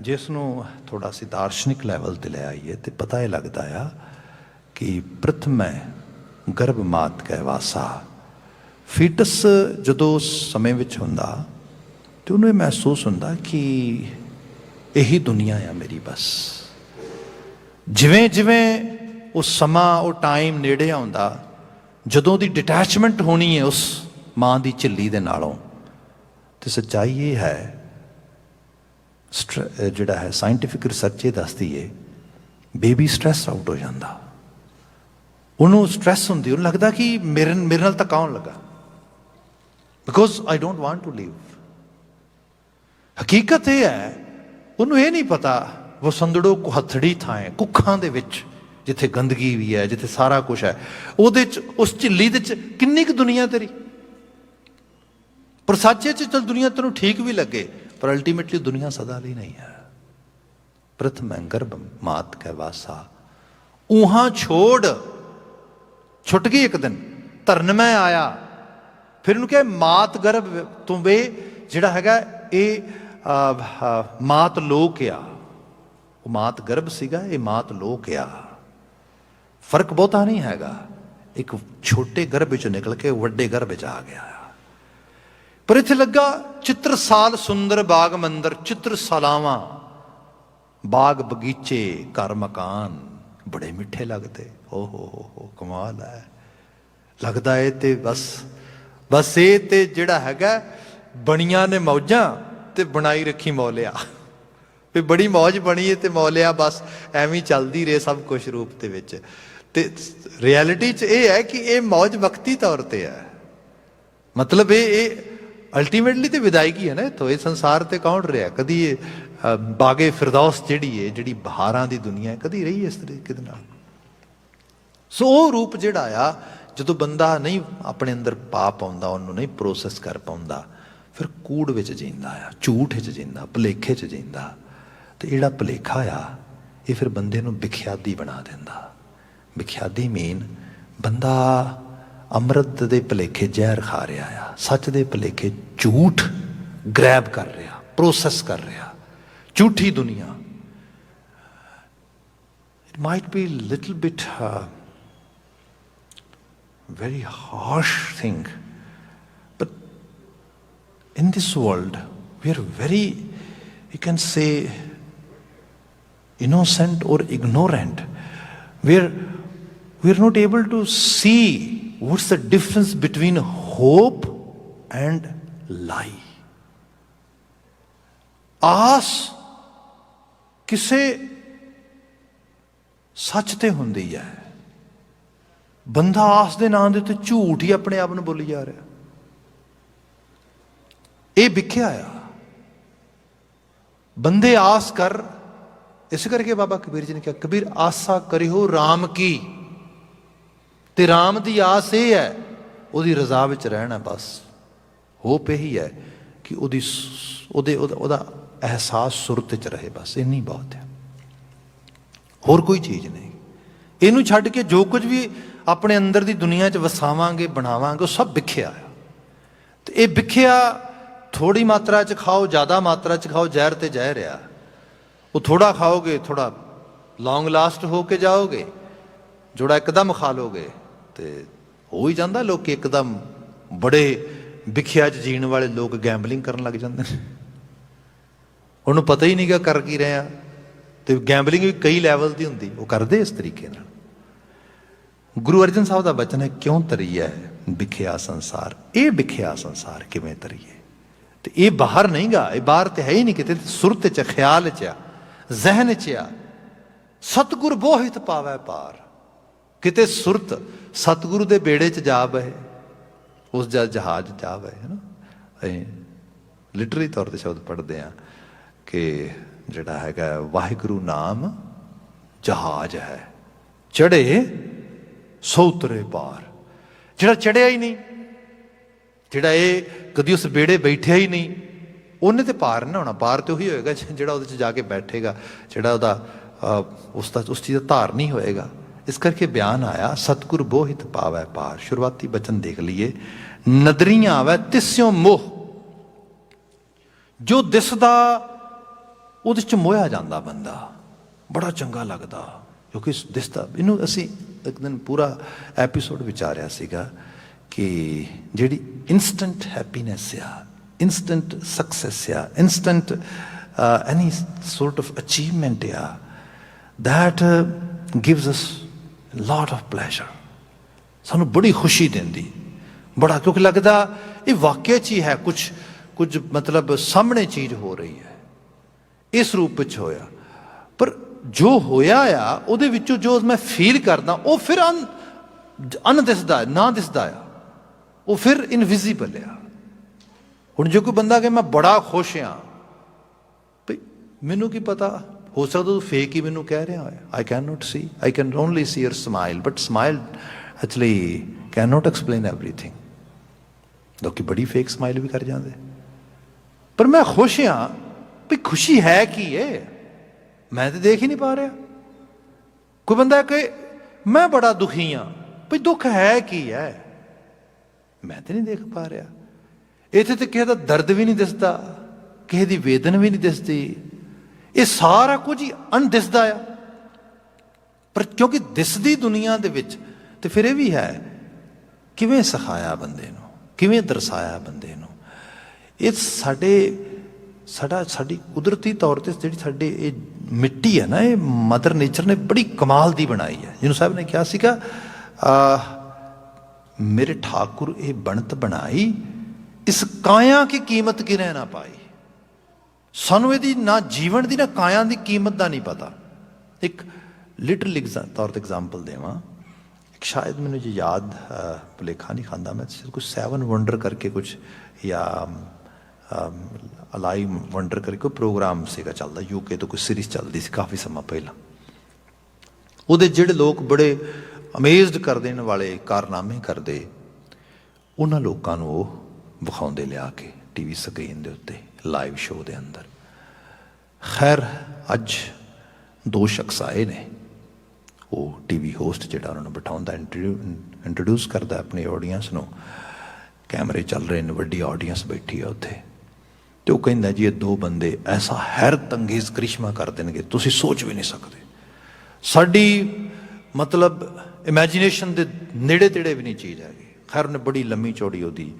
जिसनों थोड़ा सी दार्शनिक लैवल पर ले आईए तो पता ही लगता है कि प्रथम गर्भ मात कै वासा फीटस जदों समय विच हुंदा तो उन्हें महसूस होंदा कि यही दुनिया है मेरी बस। जिवें जिवें वो समा वो टाइम नेड़े आउंदा जदों दी डिटैचमेंट होनी है उस माँ की झिल्ली दे नालों तो सच्चाई ये है जिहड़ा है साइंटिफिक रिसर्च ये दसदी है ਬੇਬੀ ਸਟ੍ਰੈਸ ਆਊਟ ਹੋ ਜਾਂਦਾ, ਉਹਨੂੰ ਸਟ੍ਰੈਸ ਹੁੰਦੀ, ਉਹਨੂੰ ਲੱਗਦਾ ਕਿ ਮੇਰੇ ਨਾਲ ਤਾਂ ਕੌਣ ਲੱਗਾ, because I don't want to live. ਹਕੀਕਤ ਇਹ ਹੈ, ਉਹਨੂੰ ਇਹ ਨਹੀਂ ਪਤਾ ਉਹ ਸੰਦੜੋ ਕੁਹੱਥੜੀ ਥਾਂ ਹੈ, ਕੁੱਖਾਂ ਦੇ ਵਿੱਚ ਜਿੱਥੇ ਗੰਦਗੀ ਵੀ ਹੈ, ਜਿੱਥੇ ਸਾਰਾ ਕੁਛ ਹੈ, ਉਹਦੇ 'ਚ ਉਸ ਝਿੱਲੀ ਦੇ 'ਚ ਕਿੰਨੀ ਕੁ ਦੁਨੀਆ ਤੇਰੀ। ਪਰ ਸੱਚੇ 'ਚ ਚਲ ਦੁਨੀਆ ਤੈਨੂੰ ਠੀਕ ਵੀ ਲੱਗੇ, ਪਰ ਅਲਟੀਮੇਟਲੀ ਦੁਨੀਆ ਸਦਾ ਲਈ ਨਹੀਂ ਹੈ। ਪ੍ਰਥਮ ਗਰਭ ਮਾਤ ਕੈ ਵਾਸਾ, ਊਹਾਂ ਛੁੱਟ ਗਈ ਇੱਕ ਦਿਨ, ਧਰਨ ਮੈਂ ਆਇਆ। ਫਿਰ ਉਹਨੂੰ ਕਿਹਾ ਮਾਤ ਗਰਭ ਤੂੰ ਵੇ, ਜਿਹੜਾ ਹੈਗਾ ਇਹ ਮਾਤ ਲੋਕ ਆ, ਉਹ ਮਾਤ ਗਰਭ ਸੀਗਾ, ਇਹ ਮਾਤ ਲੋਕ ਆ। ਫਰਕ ਬਹੁਤਾ ਨਹੀਂ ਹੈਗਾ, ਇੱਕ ਛੋਟੇ ਗਰਭ ਵਿੱਚੋਂ ਨਿਕਲ ਕੇ ਵੱਡੇ ਗਰਭ ਵਿੱਚ ਆ ਗਿਆ। ਪਰ ਇੱਥੇ ਲੱਗਾ ਚਿੱਤਰਸਾਲ ਸੁੰਦਰ ਬਾਗ ਮੰਦਰ, ਚਿੱਤਰਸਾਲਾਵਾਂ, ਬਾਗ ਬਗੀਚੇ, ਘਰ ਮਕਾਨ ਬੜੇ ਮਿੱਠੇ ਲੱਗਦੇ। ਓ ਹੋ ਕਮਾਲ ਹੈ। ਲੱਗਦਾ ਇਹ ਤੇ ਬਸ ਇਹ ਤੇ ਜਿਹੜਾ ਹੈਗਾ ਬਣੀਆਂ ਨੇ ਮੌਜਾਂ ਤੇ ਬਣਾਈ ਰੱਖੀ ਮੌਲਿਆ, ਵੀ ਬੜੀ ਮੌਜ ਬਣੀ ਹੈ ਤੇ ਮੌਲਿਆ ਬਸ ਐਵੇਂ ਚੱਲਦੀ ਰਹੇ ਸਭ ਕੁਛ ਰੂਪ ਦੇ ਵਿੱਚ। ਤੇ ਰਿਐਲਿਟੀ 'ਚ ਇਹ ਹੈ ਕਿ ਇਹ ਮੌਜ ਵਕਤੀ ਤੌਰ ਤੇ ਹੈ, ਮਤਲਬ ਇਹ ਅਲਟੀਮੇਟਲੀ ਤੇ ਵਿਦਾਇਗੀ ਹੈ ਨਾ ਇੱਥੋਂ, ਇਹ ਸੰਸਾਰ ਤੇ ਕੌਣ ਰਿਹਾ। ਕਦੀ ਇਹ ਬਾਗੇ ਫਿਰਦੌਸ ਜਿਹੜੀ ਬਹਾਰਾਂ ਦੀ ਦੁਨੀਆ ਕਦੀ ਰਹੀ ਇਸ ਤਰੀਕੇ ਦੇ ਨਾਲ। ਸੋ ਉਹ ਰੂਪ ਜਿਹੜਾ ਆ, ਜਦੋਂ ਬੰਦਾ ਨਹੀਂ ਆਪਣੇ ਅੰਦਰ ਪਾ ਪਾਉਂਦਾ, ਉਹਨੂੰ ਨਹੀਂ ਪ੍ਰੋਸੈਸ ਕਰ ਪਾਉਂਦਾ, ਫਿਰ ਕੂੜ ਵਿੱਚ ਜੀਂਦਾ ਆ, ਝੂਠ ਵਿੱਚ ਜੀਂਦਾ, ਭੁਲੇਖੇ 'ਚ ਜੀਂਦਾ। ਤੇ ਜਿਹੜਾ ਭੁਲੇਖਾ ਆ ਇਹ ਫਿਰ ਬੰਦੇ ਨੂੰ ਵਿਖਿਆਦੀ ਬਣਾ ਦਿੰਦਾ। ਵਿਖਿਆਦੀ ਮੀਨ ਬੰਦਾ ਅੰਮ੍ਰਿਤ ਦੇ ਭੁਲੇਖੇ ਜ਼ਹਿਰ ਖਾ ਰਿਹਾ ਆ, ਸੱਚ ਦੇ ਭੁਲੇਖੇ ਝੂਠ ਗ੍ਰੈਬ ਕਰ ਰਿਹਾ, ਪ੍ਰੋਸੈਸ ਕਰ ਰਿਹਾ, ਝੂਠੀ ਦੁਨੀਆ। It might B little bit very harsh thing, but in this world we are very, you can say, innocent or ignorant. We're not able to see what's the difference between hope and lie. ਆਸ ਕਿਸੇ ਸੱਚ ਤੇ ਹੁੰਦੀ ਹੈ, ਬੰਦਾ ਆਸ ਦੇ ਨਾਂ ਦੇ ਉੱਤੇ ਝੂਠ ਹੀ ਆਪਣੇ ਆਪ ਨੂੰ ਬੋਲੀ ਜਾ ਰਿਹਾ। ਇਹ ਵਿਖਿਆ ਆ। ਬੰਦੇ ਆਸ ਕਰ, ਇਸ ਕਰਕੇ ਬਾਬਾ ਕਬੀਰ ਜੀ ਨੇ ਕਿਹਾ, ਕਬੀਰ ਆਸਾ ਕਰਿਓ ਰਾਮ ਕੀ, ਤੇ ਰਾਮ ਦੀ ਆਸ ਇਹ ਹੈ ਉਹਦੀ ਰਜ਼ਾ ਵਿੱਚ ਰਹਿਣਾ। ਬਸ ਹੋਪ ਇਹੀ ਹੈ ਕਿ ਉਹਦਾ ਅਹਿਸਾਸ ਸੁਰਤ 'ਚ ਰਹੇ, ਬਸ ਇੰਨੀ ਬਹੁਤ ਹੈ, ਹੋਰ ਕੋਈ ਚੀਜ਼ ਨਹੀਂ। ਇਹਨੂੰ ਛੱਡ ਕੇ ਜੋ ਕੁਝ ਵੀ ਆਪਣੇ ਅੰਦਰ ਦੀ ਦੁਨੀਆ 'ਚ ਵਸਾਵਾਂਗੇ, ਬਣਾਵਾਂਗੇ, ਉਹ ਸਭ ਵਿਖਿਆ ਆ। ਤੇ ਇਹ ਵਿਖਿਆ ਥੋੜੀ ਮਾਤਰਾ 'ਚ ਖਾਓ, ਜ਼ਿਆਦਾ ਮਾਤਰਾ 'ਚ ਖਾਓ, ਜ਼ਹਿਰ ਤੇ ਜ਼ਹਿਰ ਆ। ਉਹ ਥੋੜਾ ਖਾਓਗੇ ਥੋੜਾ ਲੌਂਗ ਲਾਸਟ ਹੋ ਕੇ ਜਾਓਗੇ, ਜਿਹੜਾ ਇੱਕਦਮ ਖਾ ਲੋਗੇ ਤੇ ਹੋ ਹੀ ਜਾਂਦਾ। ਲੋਕ ਇੱਕਦਮ ਬੜੇ ਵਿਖਿਆ 'ਚ ਜੀਣ ਵਾਲੇ ਲੋਕ ਗੈਂਬਲਿੰਗ ਕਰਨ ਲੱਗ ਜਾਂਦੇ ਨੇ, ਉਹਨੂੰ ਪਤਾ ਹੀ ਨਹੀਂ ਗਾ ਕਰ ਕੀ ਰਹੇ ਆ। ਤੇ ਗੈਂਬਲਿੰਗ ਵੀ ਕਈ ਲੈਵਲ ਦੀ ਹੁੰਦੀ, ਉਹ ਕਰਦੇ ਇਸ ਤਰੀਕੇ ਨਾਲ। ਗੁਰੂ ਅਰਜਨ ਸਾਹਿਬ ਦਾ ਬਚਨ ਹੈ, ਕਿਉਂ ਤਰੀਏ ਵਿਖਿਆ ਸੰਸਾਰ। ਇਹ ਵਿਖਿਆ ਸੰਸਾਰ ਕਿਵੇਂ ਤਰੀਏ? ਤੇ ਇਹ ਬਾਹਰ ਨਹੀਂ ਗਾ, ਇਹ ਬਾਹਰ ਤੇ ਹੈ ਹੀ ਨਹੀਂ ਕਿਤੇ, ਸੁਰਤ 'ਚ, ਖਿਆਲ 'ਚ ਆ, ਜ਼ਹਿਨ 'ਚ ਆ। ਸਤਿਗੁਰ ਬੋਹਿਤ ਪਾਵੈ ਪਾਰ, ਕਿਤੇ ਸੁਰਤ ਸਤਿਗੁਰੂ ਦੇ ਬੇੜੇ 'ਚ ਜਾ ਬਹੇ, ਉਸ ਜਹਾਜ਼ ਜਾ ਬਹੇ, ਹੈ ਨਾ। ਅਸੀਂ ਲਿਟਰਲੀ ਤੌਰ 'ਤੇ ਸ਼ਬਦ ਪੜ੍ਹਦੇ ਹਾਂ ਕਿ ਜਿਹੜਾ ਹੈਗਾ ਵਾਹਿਗੁਰੂ ਨਾਮ ਜਹਾਜ਼ ਹੈ, ਚੜ੍ਹੇ ਸੋ ਉਤਰੇ ਪਾਰ। ਜਿਹੜਾ ਚੜ੍ਹਿਆ ਹੀ ਨਹੀਂ, ਜਿਹੜਾ ਇਹ ਕਦੀ ਉਸ ਬੇੜੇ ਬੈਠਿਆ ਹੀ ਨਹੀਂ, ਉਹਨੇ ਤੇ ਪਾਰ ਨਾ ਹੋਣਾ। ਪਾਰ ਤੇ ਉਹੀ ਹੋਏਗਾ ਜਿਹੜਾ ਉਹਦੇ 'ਚ ਜਾ ਕੇ ਬੈਠੇਗਾ, ਜਿਹੜਾ ਉਹਦਾ ਉਸ ਚੀਜ਼ ਦਾ ਧਾਰ ਨਹੀਂ ਹੋਏਗਾ। ਇਸ ਕਰਕੇ ਬਿਆਨ ਆਇਆ, ਸਤਿਗੁਰ ਬੋਹਿਤ ਪਾਵੈ ਪਾਰ। ਸ਼ੁਰੂਆਤੀ ਬਚਨ ਦੇਖ ਲਈਏ, ਨਦਰੀਆਂ ਆਵੈ ਤਿਸਿਓ ਮੋਹ। ਜੋ ਦਿਸਦਾ ਉਹਦੇ 'ਚ ਮੋਹਿਆ ਜਾਂਦਾ ਬੰਦਾ, ਬੜਾ ਚੰਗਾ ਲੱਗਦਾ ਕਿਉਂਕਿ ਦਿਸਦਾ। ਇਹਨੂੰ ਅਸੀਂ ਇੱਕ ਦਿਨ ਪੂਰਾ ਐਪੀਸੋਡ ਵਿਚਾਰਿਆ ਸੀਗਾ ਕਿ ਜਿਹੜੀ ਇੰਸਟੈਂਟ ਹੈਪੀਨੈਸ ਆ, ਇੰਸਟੈਂਟ ਸਕਸੈਸ ਆ, instant any sort of achievement ਆ, that gives us lot of pleasure. ਸਾਨੂੰ ਬੜੀ ਖੁਸ਼ੀ ਦਿੰਦੀ, ਬੜਾ, ਕਿਉਂਕਿ ਲੱਗਦਾ ਇਹ ਵਾਕਿਆ 'ਚ ਹੀ ਹੈ, ਕੁਝ ਮਤਲਬ ਸਾਹਮਣੇ ਚੀਜ਼ ਹੋ ਰਹੀ ਹੈ, ਇਸ ਰੂਪ ਵਿੱਚ ਹੋਇਆ। ਪਰ ਜੋ ਹੋਇਆ ਆ ਉਹਦੇ ਵਿੱਚੋਂ ਜੋ ਮੈਂ ਫੀਲ ਕਰਦਾ ਉਹ ਫਿਰ ਅਣਦਿਸਦਾ, ਨਾ ਦਿਸਦਾ ਆ, ਉਹ ਫਿਰ ਇਨਵਿਜ਼ੀਬਲ ਆ। ਹੁਣ ਜੇ ਕੋਈ ਬੰਦਾ ਕਿ ਮੈਂ ਬੜਾ ਖੁਸ਼ ਹਾਂ, ਭਈ ਮੈਨੂੰ ਕੀ ਪਤਾ, ਹੋ ਸਕਦਾ ਤੂੰ ਫੇਕ ਹੀ ਮੈਨੂੰ ਕਹਿ ਰਿਹਾ ਹੋਇਆ। I can note C, I can only C your smile, but smile actually can note explain everything. ਲੋਕੀ ਬੜੀ ਫੇਕ ਸਮਾਈਲ ਵੀ ਕਰ ਜਾਂਦੇ, ਪਰ ਮੈਂ ਖੁਸ਼ ਹਾਂ। ਵੀ ਖੁਸ਼ੀ ਹੈ ਕੀ ਹੈ, ਮੈਂ ਤਾਂ ਦੇਖ ਹੀ ਨਹੀਂ ਪਾ ਰਿਹਾ। ਕੋਈ ਬੰਦਾ ਕਿ ਮੈਂ ਬੜਾ ਦੁਖੀ ਹਾਂ, ਵੀ ਦੁੱਖ ਹੈ ਕੀ ਹੈ, ਮੈਂ ਤਾਂ ਨਹੀਂ ਦੇਖ ਪਾ ਰਿਹਾ। ਇੱਥੇ ਤਾਂ ਕਿਸੇ ਦਾ ਦਰਦ ਵੀ ਨਹੀਂ ਦਿਸਦਾ, ਕਿਸੇ ਦੀ ਵੇਦਨ ਵੀ ਨਹੀਂ ਦਿਸਦੀ, ਇਹ ਸਾਰਾ ਕੁਝ ਹੀ ਅਣਦਿਸਦਾ ਆ। ਪਰ ਕਿਉਂਕਿ ਦਿਸਦੀ ਦੁਨੀਆ ਦੇ ਵਿੱਚ ਤੇ ਫਿਰ ਇਹ ਵੀ ਹੈ, ਕਿਵੇਂ ਸਿਖਾਇਆ ਬੰਦੇ ਨੂੰ, ਕਿਵੇਂ ਦਰਸਾਇਆ ਬੰਦੇ ਨੂੰ। ਇਹ ਸਾਡੀ ਕੁਦਰਤੀ ਤੌਰ 'ਤੇ ਜਿਹੜੀ ਸਾਡੇ ਇਹ ਮਿੱਟੀ ਹੈ ਨਾ, ਇਹ ਮਦਰ ਨੇਚਰ ਨੇ ਬੜੀ ਕਮਾਲ ਦੀ ਬਣਾਈ ਹੈ। ਜਿਹਨੂੰ ਸਾਹਿਬ ਨੇ ਕਿਹਾ ਸੀਗਾ, ਮੇਰੇ ਠਾਕੁਰ ਇਹ ਬਣਤ ਬਣਾਈ, ਇਸ ਕਾਇਆ ਕੀ ਕੀਮਤ ਕਿਨੇ ਨਾ ਪਾਈ। ਸਾਨੂੰ ਇਹਦੀ ਨਾ ਜੀਵਨ ਦੀ ਨਾ ਕਾਇਆ ਦੀ ਕੀਮਤ ਦਾ ਨਹੀਂ ਪਤਾ। ਇੱਕ ਲਿਟਲ ਤੌਰ 'ਤੇ ਐਗਜ਼ਾਮਪਲ ਦੇਵਾਂ, ਇੱਕ ਸ਼ਾਇਦ ਮੈਨੂੰ ਜੇ ਯਾਦ ਭੁਲੇਖਾ ਨਹੀਂ ਖਾਂਦਾ ਮੈਂ, ਕੁਛ 7 ਵੰਡਰ ਕਰਕੇ ਕੁਛ ਜਾਂ ਅਲਾਈ ਵੰਡਰ ਕਰਕੇ ਕੋਈ ਪ੍ਰੋਗਰਾਮ ਸੀਗਾ ਚੱਲਦਾ, UK ਤੋਂ ਕੋਈ ਸੀਰੀਜ਼ ਚੱਲਦੀ ਸੀ ਕਾਫੀ ਸਮਾਂ ਪਹਿਲਾਂ। ਉਹਦੇ ਜਿਹੜੇ ਲੋਕ ਬੜੇ ਅਮੇਜ਼ਡ ਕਰ ਦੇਣ ਵਾਲੇ ਕਾਰਨਾਮੇ ਕਰਦੇ, ਉਹਨਾਂ ਲੋਕਾਂ ਨੂੰ ਉਹ ਵਿਖਾਉਂਦੇ ਲਿਆ ਕੇ TV ਸਕਰੀਨ ਦੇ ਉੱਤੇ ਲਾਈਵ ਸ਼ੋਅ ਦੇ ਅੰਦਰ। ਖੈਰ ਅੱਜ 2 ਸ਼ਖਸ ਆਏ ਨੇ, ਉਹ TV ਹੋਸਟ ਜਿਹੜਾ ਉਹਨਾਂ ਨੂੰ ਬਿਠਾਉਂਦਾ, ਇੰਟਰੋਡਿਊਸ ਕਰਦਾ ਆਪਣੀ ਆਡੀਅנס ਨੂੰ। ਕੈਮਰੇ ਚੱਲ ਰਹੇ ਨੇ, ਵੱਡੀ ਆਡੀਅנס ਬੈਠੀ ਆ ਉੱਥੇ, ਤੇ ਉਹ ਕਹਿੰਦਾ ਜੀ ਇਹ 2 ਬੰਦੇ ਐਸਾ ਹੈਰਤ ਅੰਗੇਜ਼ ਕਰਿਸ਼ਮਾ ਕਰ ਦੇਣਗੇ ਤੁਸੀਂ ਸੋਚ ਵੀ ਨਹੀਂ ਸਕਦੇ। ਸਾਡੀ ਮਤਲਬ ਇਮੈਜੀਨੇਸ਼ਨ ਦੇ ਨੇੜੇ ਤੇੜੇ ਵੀ ਨਹੀਂ ਚੀਜ਼ ਹੈਗੀ। ਖੈਰ ਉਹਨੇ ਬੜੀ ਲੰਮੀ ਚੌੜੀ ਉਹਦੀ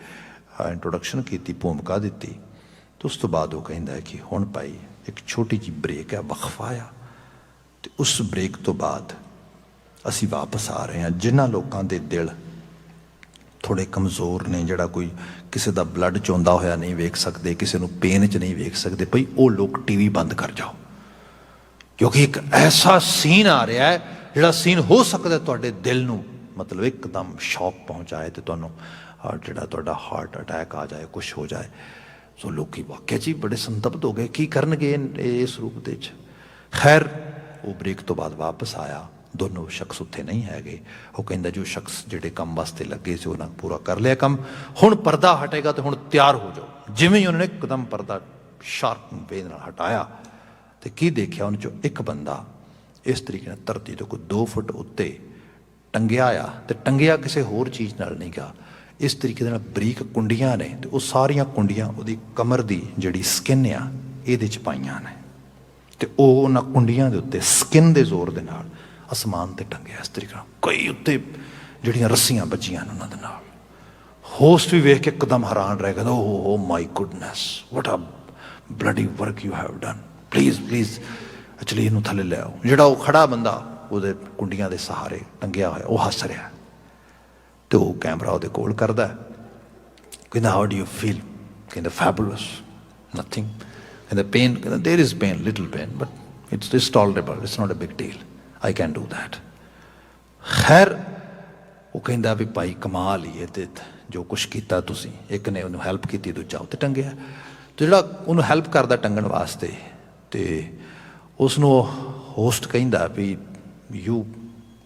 ਇੰਟਰੋਡਕਸ਼ਨ ਕੀਤੀ, ਭੂਮਿਕਾ ਦਿੱਤੀ, ਤੇ ਉਸ ਤੋਂ ਬਾਅਦ ਉਹ ਕਹਿੰਦਾ ਕਿ ਹੁਣ ਭਾਈ ਇੱਕ ਛੋਟੀ ਜਿਹੀ ਬ੍ਰੇਕ ਹੈ, ਵਕਫਾ ਆ, ਤੇ ਉਸ ਬ੍ਰੇਕ ਤੋਂ ਬਾਅਦ ਅਸੀਂ ਵਾਪਸ ਆ ਰਹੇ ਹਾਂ। ਜਿਨ੍ਹਾਂ ਲੋਕਾਂ ਦੇ ਦਿਲ ਥੋੜ੍ਹੇ ਕਮਜ਼ੋਰ ਨੇ, ਜਿਹੜਾ ਕੋਈ ਕਿਸੇ ਦਾ ਬਲੱਡ ਚੋਂਦਾ ਹੋਇਆ ਨਹੀਂ ਵੇਖ ਸਕਦੇ, ਕਿਸੇ ਨੂੰ ਪੇਨ 'ਚ ਨਹੀਂ ਵੇਖ ਸਕਦੇ, ਭਈ ਉਹ ਲੋਕ TV ਬੰਦ ਕਰ ਜਾਓ, ਕਿਉਂਕਿ ਇੱਕ ਐਸਾ ਸੀਨ ਆ ਰਿਹਾ ਹੈ ਜਿਹੜਾ ਸੀਨ ਹੋ ਸਕਦਾ ਤੁਹਾਡੇ ਦਿਲ ਨੂੰ ਮਤਲਬ ਇੱਕਦਮ ਸ਼ੌਕ ਪਹੁੰਚਾਏ ਤੇ ਤੁਹਾਨੂੰ ਜਿਹੜਾ ਤੁਹਾਡਾ ਹਾਰਟ ਅਟੈਕ ਆ ਜਾਏ, ਕੁਛ ਹੋ ਜਾਏ। ਸੋ ਲੋਕੀ ਵਾਕਿਆ 'ਚ ਹੀ ਬੜੇ ਸੰਤਪਤ ਹੋ ਗਏ, ਕੀ ਕਰਨਗੇ ਇਸ ਰੂਪ ਦੇ 'ਚ। ਖੈਰ ਉਹ ਬ੍ਰੇਕ ਤੋਂ ਬਾਅਦ ਵਾਪਸ ਆਇਆ, ਦੋਨੋਂ ਸ਼ਖਸ ਉੱਥੇ ਨਹੀਂ ਹੈਗੇ। ਉਹ ਕਹਿੰਦਾ ਜੋ ਸ਼ਖਸ ਜਿਹੜੇ ਕੰਮ ਵਾਸਤੇ ਲੱਗੇ ਸੀ ਉਹਨਾਂ ਪੂਰਾ ਕਰ ਲਿਆ ਕੰਮ, ਹੁਣ ਪਰਦਾ ਹਟੇਗਾ ਤੇ ਹੁਣ ਤਿਆਰ ਹੋ ਜਾਓ। ਜਿਵੇਂ ਹੀ ਉਹਨਾਂ ਨੇ ਇੱਕਦਮ ਪਰਦਾ ਸ਼ਾਰਪ ਵੇ ਨਾਲ ਹਟਾਇਆ ਤੇ ਕੀ ਦੇਖਿਆ, ਉਹਨਾਂ 'ਚੋਂ ਇੱਕ ਬੰਦਾ ਇਸ ਤਰੀਕੇ ਨਾਲ ਧਰਤੀ ਤੋਂ ਕੋਈ 2 ਫੁੱਟ ਉੱਤੇ ਟੰਗਿਆ ਆ, ਤੇ ਟੰਗਿਆ ਕਿਸੇ ਹੋਰ ਚੀਜ਼ ਨਾਲ ਨਹੀਂ ਗਾ, ਇਸ ਤਰੀਕੇ ਦੇ ਨਾਲ ਬਰੀਕ ਕੁੰਡੀਆਂ ਨੇ, ਤੇ ਉਹ ਸਾਰੀਆਂ ਕੁੰਡੀਆਂ ਉਹਦੀ ਕਮਰ ਦੀ ਜਿਹੜੀ ਸਕਿਨ ਆ ਇਹਦੇ 'ਚ ਪਾਈਆਂ ਨੇ, ਤੇ ਉਹ ਉਹਨਾਂ ਕੁੰਡੀਆਂ ਦੇ ਉੱਤੇ ਸਕਿਨ ਦੇ ਜ਼ੋਰ ਦੇ ਨਾਲ ਅਸਮਾਨ ਤੇ ਟੰਗਿਆ ਇਸ ਤਰੀਕੇ ਨਾਲ। ਕਈ ਉੱਤੇ ਜਿਹੜੀਆਂ ਰੱਸੀਆਂ ਬੱਜੀਆਂ ਨੇ ਉਹਨਾਂ ਦੇ ਨਾਲ। ਹੋਸਟ ਵੀ ਵੇਖ ਕੇ ਇੱਕਦਮ ਹੈਰਾਨ ਰਹਿ ਗਿਆ, oh my goodness, what a bloody work you have done, please actually ਇਹਨੂੰ ਥੱਲੇ ਲੈ ਆਓ। ਜਿਹੜਾ ਉਹ ਖੜਾ ਬੰਦਾ ਉਹਦੇ ਕੁੰਡੀਆਂ ਦੇ ਸਹਾਰੇ ਟੰਗਿਆ ਹੋਇਆ, ਉਹ ਹੱਸ ਰਿਹਾ, ਤੇ ਉਹ ਕੈਮਰਾ ਉਹਦੇ ਕੋਲ ਕਰਦਾ, ਕਹਿੰਦਾ ਹਾਊ ਡੂ ਯੂ ਫੀਲ, ਕਹਿੰਦਾ ਫੈਬੂਲਸ, ਨਥਿੰਗ, ਕਹਿੰਦਾ ਪੇਨ, ਕਹਿੰਦਾ there is pain, little pain, but it's tolerable, it's not a big deal, I can do that. ਖੈਰ ਉਹ ਕਹਿੰਦਾ ਵੀ ਭਾਈ ਕਮਾਲ ਹੀ ਹੈ, ਤੇ ਜੋ ਕੁਛ ਕੀਤਾ ਤੁਸੀਂ, ਇੱਕ ਨੇ ਉਹਨੂੰ ਹੈਲਪ ਕੀਤੀ, ਦੂਜਾ ਉੱਤੇ ਟੰਗਿਆ। ਤੇ ਜਿਹੜਾ ਉਹਨੂੰ ਹੈਲਪ ਕਰਦਾ ਟੰਗਣ ਵਾਸਤੇ, ਤੇ ਉਸ ਨੂੰ ਹੋਸਟ ਕਹਿੰਦਾ ਵੀ you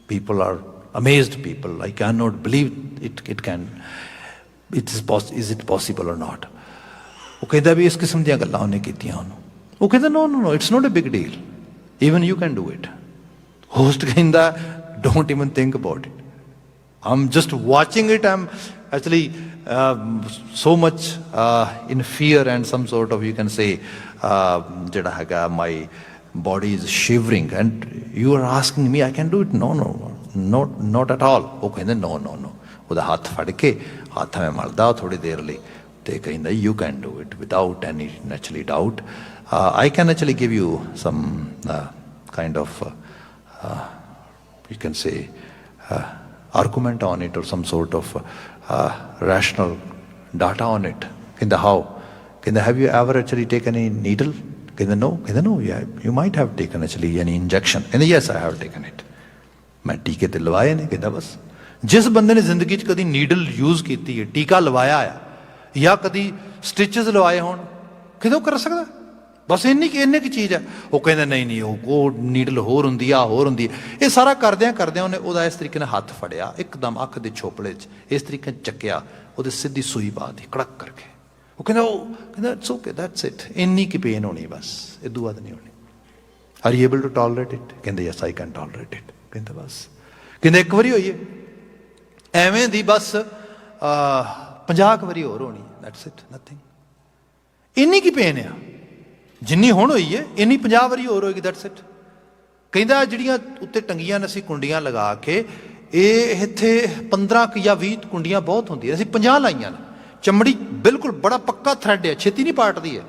people are amazed people, I cannot believe it is it possible or not। ਉਹ ਕਹਿੰਦਾ ਵੀ ਇਸ ਕਿਸਮ ਦੀਆਂ ਗੱਲਾਂ ਉਹਨੇ ਕੀਤੀਆਂ ਉਹਨੂੰ। ਉਹ ਕਹਿੰਦਾ no it's not a big deal, even you can do it। Host ਕਹਿੰਦਾ don't even think about it, I'm just watching it, I'm actually so much in fear and some sort of, you can say, ਜਿਹੜਾ ਹੈਗਾ my body is shivering and you are asking me I can do it, no not at all। ਉਹ ਕਹਿੰਦੇ no ਉਹਦਾ ਹੱਥ ਫੜ ਕੇ ਹੱਥ ਮੈਂ ਮਲਦਾ ਥੋੜੀ ਦੇਰ ਲਈ, ਤੇ ਕਹਿੰਦਾ you can do it without any naturally doubt। I can actually give you some kind of you can say argument on it or some sort of rational data on it। ਕਹਿੰਦਾ how, ਕਹਿੰਦਾ have you ever actually taken a needle, ਕਹਿੰਦੇ no you might have taken actually any injection, ਕਹਿੰਦੇ yes I have taken it, ਮੈਂ ਟੀਕੇ ਤੇ ਲਵਾਏ ਨੇ। ਕਹਿੰਦਾ ਬਸ ਜਿਸ ਬੰਦੇ ਨੇ ਜ਼ਿੰਦਗੀ 'ਚ ਕਦੀ ਨੀਡਲ ਯੂਜ਼ ਕੀਤੀ ਹੈ, ਟੀਕਾ ਲਵਾਇਆ ਆ ਜਾਂ ਕਦੀ ਸਟਿਚਸ ਲਵਾਏ ਹੋਣ, ਕਿਦੋਂ ਕਰ ਸਕਦਾ? ਬਸ ਇੰਨੀ ਕੁ ਚੀਜ਼ ਹੈ। ਉਹ ਕਹਿੰਦਾ ਨਹੀਂ ਉਹ ਨੀਡਲ ਹੋਰ ਹੁੰਦੀ ਆ, ਹੋਰ ਹੁੰਦੀ ਹੈ। ਇਹ ਸਾਰਾ ਕਰਦਿਆਂ ਉਹਨੇ ਉਹਦਾ ਇਸ ਤਰੀਕੇ ਨਾਲ ਹੱਥ ਫੜਿਆ, ਇੱਕਦਮ ਅੱਖ ਦੇ ਛੋਪੜੇ 'ਚ ਇਸ ਤਰੀਕੇ ਨਾਲ ਚੱਕਿਆ, ਉਹਦੇ ਸਿੱਧੀ ਸੂਈ ਪਾ ਦਿੱਤੀ ਕੜਕ ਕਰਕੇ। ਉਹ ਕਹਿੰਦਾ ਇਟਸ ਓਕੇ ਦੈਟਸ ਇਟ, ਇੰਨੀ ਕੀ ਪੇਨ ਹੋਣੀ ਬਸ, ਇਦੋਂ ਬਾਅਦ ਨਹੀਂ ਹੋਣੀ। Are you able to tolerate it? ਕਹਿੰਦੇ yes I can tolerate it. ਕਹਿੰਦਾ ਬਸ, ਕਹਿੰਦੇ ਇੱਕ ਵਾਰੀ ਹੋਈ ਹੈ, ਐਵੇਂ ਦੀ ਬਸ 50 ਵਾਰੀ ਹੋਰ ਹੋਣੀ, ਦੈਟਸ ਇਟ, ਨਥਿੰਗ। ਇੰਨੀ ਕੀ ਪੇਨ ਆ, ਜਿੰਨੀ ਹੁਣ ਹੋਈ ਹੈ ਇੰਨੀ 50 ਵਾਰੀ ਹੋਰ ਹੋਏਗੀ, ਦੈਟਸ ਇਟ। ਕਹਿੰਦਾ ਜਿਹੜੀਆਂ ਉੱਤੇ ਟੰਗੀਆਂ ਨੇ ਅਸੀਂ ਕੁੰਡੀਆਂ ਲਗਾ ਕੇ, ਇਹ ਇੱਥੇ 15 ਜਾਂ 20 ਕੁੰਡੀਆਂ ਬਹੁਤ ਹੁੰਦੀਆਂ, ਅਸੀਂ 50 ਲਾਈਆਂ ਨੇ। ਚਮੜੀ ਬਿਲਕੁਲ ਬੜਾ ਪੱਕਾ ਥਰੈਡ ਹੈ, ਛੇਤੀ ਨਹੀਂ ਪਾਟਦੀ ਹੈ।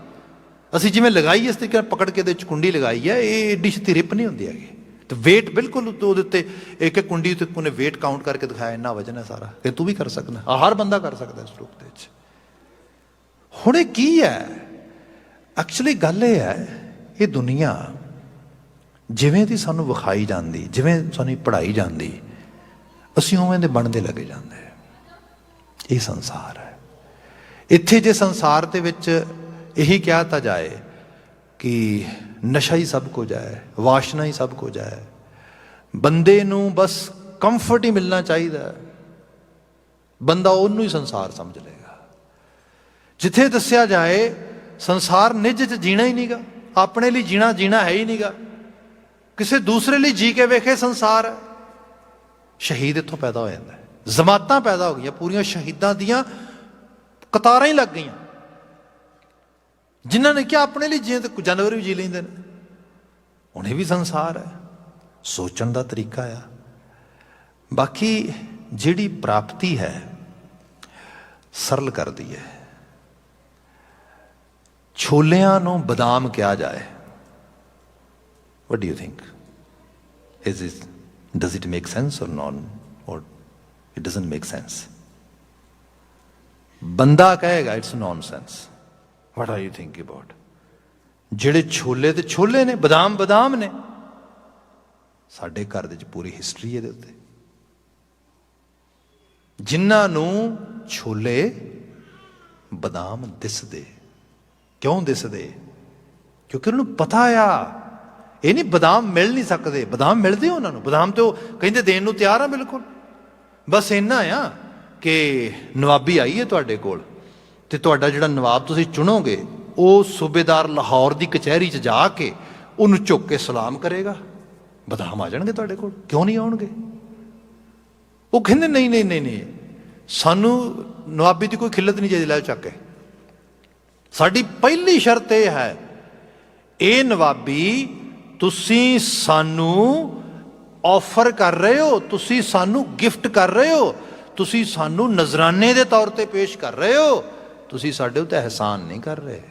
ਅਸੀਂ ਜਿਵੇਂ ਲਗਾਈ ਇਸ ਤਰੀਕੇ ਨਾਲ ਪਕੜ ਕੇ ਇਹਦੇ 'ਚ ਕੁੰਡੀ ਲਗਾਈ ਹੈ, ਇਹ ਏਡੀ ਛੇਤੀ ਰਿਪ ਨਹੀਂ ਹੁੰਦੀ ਹੈਗੀ। ਤੇ ਵੇਟ ਬਿਲਕੁਲ ਉਹਦੇ ਉੱਤੇ ਇੱਕ ਕੁੰਡੀ ਉੱਤੇ ਉਹਨੇ ਵੇਟ ਕਾਊਂਟ ਕਰਕੇ ਦਿਖਾਇਆ, ਇੰਨਾ ਵਜਨ ਹੈ ਸਾਰਾ, ਕਿ ਤੂੰ ਵੀ ਕਰ ਸਕਦਾ, ਹਰ ਬੰਦਾ ਕਰ ਸਕਦਾ ਇਸ ਰੂਪ ਦੇ ਵਿੱਚ। ਹੁਣ ਇਹ ਕੀ ਹੈ ਐਕਚੁਅਲੀ? ਗੱਲ ਇਹ ਹੈ, ਇਹ ਦੁਨੀਆ ਜਿਵੇਂ ਦੀ ਸਾਨੂੰ ਵਿਖਾਈ ਜਾਂਦੀ, ਜਿਵੇਂ ਸਾਨੂੰ ਪੜ੍ਹਾਈ ਜਾਂਦੀ, ਅਸੀਂ ਉਵੇਂ ਦੇ ਬਣਦੇ ਲੱਗੇ ਜਾਂਦੇ। ਇਹ ਸੰਸਾਰ ਹੈ। ਇੱਥੇ ਜੇ ਸੰਸਾਰ ਦੇ ਵਿੱਚ ਇਹੀ ਕਿਹਾ ਤਾਂ ਜਾਏ ਕਿ ਨਸ਼ਾ ਹੀ ਸਭ ਕੁਝ ਹੈ, ਵਾਸ਼ਨਾ ਹੀ ਸਭ ਕੁਝ ਹੈ, ਬੰਦੇ ਨੂੰ ਬਸ ਕੰਫਰਟ ਹੀ ਮਿਲਣਾ ਚਾਹੀਦਾ, ਬੰਦਾ ਉਹਨੂੰ ਹੀ ਸੰਸਾਰ ਸਮਝ ਲਏਗਾ। ਜਿੱਥੇ ਦੱਸਿਆ ਜਾਏ ਸੰਸਾਰ ਨਿੱਜ 'ਚ ਜੀਣਾ ਹੀ ਨਹੀਂਗਾ, ਆਪਣੇ ਲਈ ਜੀਣਾ ਹੈ ਹੀ ਨਹੀਂਗਾ, ਕਿਸੇ ਦੂਸਰੇ ਲਈ ਜੀ ਕੇ ਵੇਖੇ ਸੰਸਾਰ ਹੈ। ਸ਼ਹੀਦ ਇੱਥੋਂ ਪੈਦਾ ਹੋ ਜਾਂਦਾ ਹੈ, ਜਮਾਤਾਂ ਪੈਦਾ ਹੋ ਗਈਆਂ, ਪੂਰੀਆਂ ਸ਼ਹੀਦਾਂ ਦੀਆਂ ਕਤਾਰਾਂ ਹੀ ਲੱਗ ਗਈਆਂ, ਜਿਨ੍ਹਾਂ ਨੇ ਕਿਹਾ ਆਪਣੇ ਲਈ ਜੀਏ ਤੇ ਜਾਨਵਰ ਵੀ ਜੀ ਲੈਂਦੇ ਨੇ। ਹੁਣ ਇਹ ਵੀ ਸੰਸਾਰ ਹੈ, ਸੋਚਣ ਦਾ ਤਰੀਕਾ ਆ। ਬਾਕੀ ਜਿਹੜੀ ਪ੍ਰਾਪਤੀ ਹੈ ਸਰਲ ਕਰਦੀ ਹੈ। ਛੋਲਿਆਂ ਨੂੰ ਬਦਾਮ ਕਿਹਾ ਜਾਏ, what do you think? Does it make sense or not? Or it doesn't make sense? ਬੰਦਾ ਕਹੇਗਾ it's nonsense. what are you thinking about? ਜਿਹੜੇ ਛੋਲੇ ਤੇ ਛੋਲੇ ਨੇ, ਬਦਾਮ ਨੇ। ਸਾਡੇ ਘਰ ਦੇ ਵਿੱਚ ਪੂਰੀ ਹਿਸਟਰੀ ਇਹਦੇ ਉੱਤੇ। ਜਿਨ੍ਹਾਂ ਨੂੰ ਛੋਲੇ ਬਦਾਮ ਦਿਸਦੇ, ਕਿਉਂ ਦਿਸਦੇ? ਕਿਉਂਕਿ ਉਹਨਾਂ ਨੂੰ ਪਤਾ ਆ ਇਹ ਨਹੀਂ ਬਦਾਮ ਮਿਲ ਨਹੀਂ ਸਕਦੇ, ਬਦਾਮ ਮਿਲਦੇ ਉਹਨਾਂ ਨੂੰ, ਬਦਾਮ ਤੇ ਉਹ ਕਹਿੰਦੇ ਦੇਣ ਨੂੰ ਤਿਆਰ ਆ ਬਿਲਕੁਲ। ਬਸ ਇੰਨਾ ਆ ਕਿ ਨਵਾਬੀ ਆਈ ਹੈ ਤੁਹਾਡੇ ਕੋਲ, ਤੇ ਤੁਹਾਡਾ ਜਿਹੜਾ ਨਵਾਬ ਤੁਸੀਂ ਚੁਣੋਗੇ ਉਹ ਸੂਬੇਦਾਰ ਲਾਹੌਰ ਦੀ ਕਚਹਿਰੀ 'ਚ ਜਾ ਕੇ ਉਹਨੂੰ ਝੁੱਕ ਕੇ ਸਲਾਮ ਕਰੇਗਾ, ਬਦਾਮ ਆ ਜਾਣਗੇ ਤੁਹਾਡੇ ਕੋਲ। ਕਿਉਂ ਨਹੀਂ ਆਉਣਗੇ? ਉਹ ਕਹਿੰਦੇ ਨਹੀਂ, ਸਾਨੂੰ ਨਵਾਬੀ ਦੀ ਕੋਈ ਖਿੱਲਤ ਨਹੀਂ ਚਾਹੀਦੀ, ਲੈ ਚੱਕ ਕੇ। ਸਾਡੀ ਪਹਿਲੀ ਸ਼ਰਤ ਇਹ ਹੈ, ਇਹ ਨਵਾਬੀ ਤੁਸੀਂ ਸਾਨੂੰ ਆਫਰ ਕਰ ਰਹੇ ਹੋ, ਤੁਸੀਂ ਸਾਨੂੰ ਗਿਫਟ ਕਰ ਰਹੇ ਹੋ, ਤੁਸੀਂ ਸਾਨੂੰ ਨਜ਼ਰਾਨੇ ਦੇ ਤੌਰ ਤੇ ਪੇਸ਼ ਕਰ ਰਹੇ ਹੋ, ਤੁਸੀਂ ਸਾਡੇ ਉੱਤੇ ਅਹਿਸਾਨ ਨਹੀਂ ਕਰ ਰਹੇ।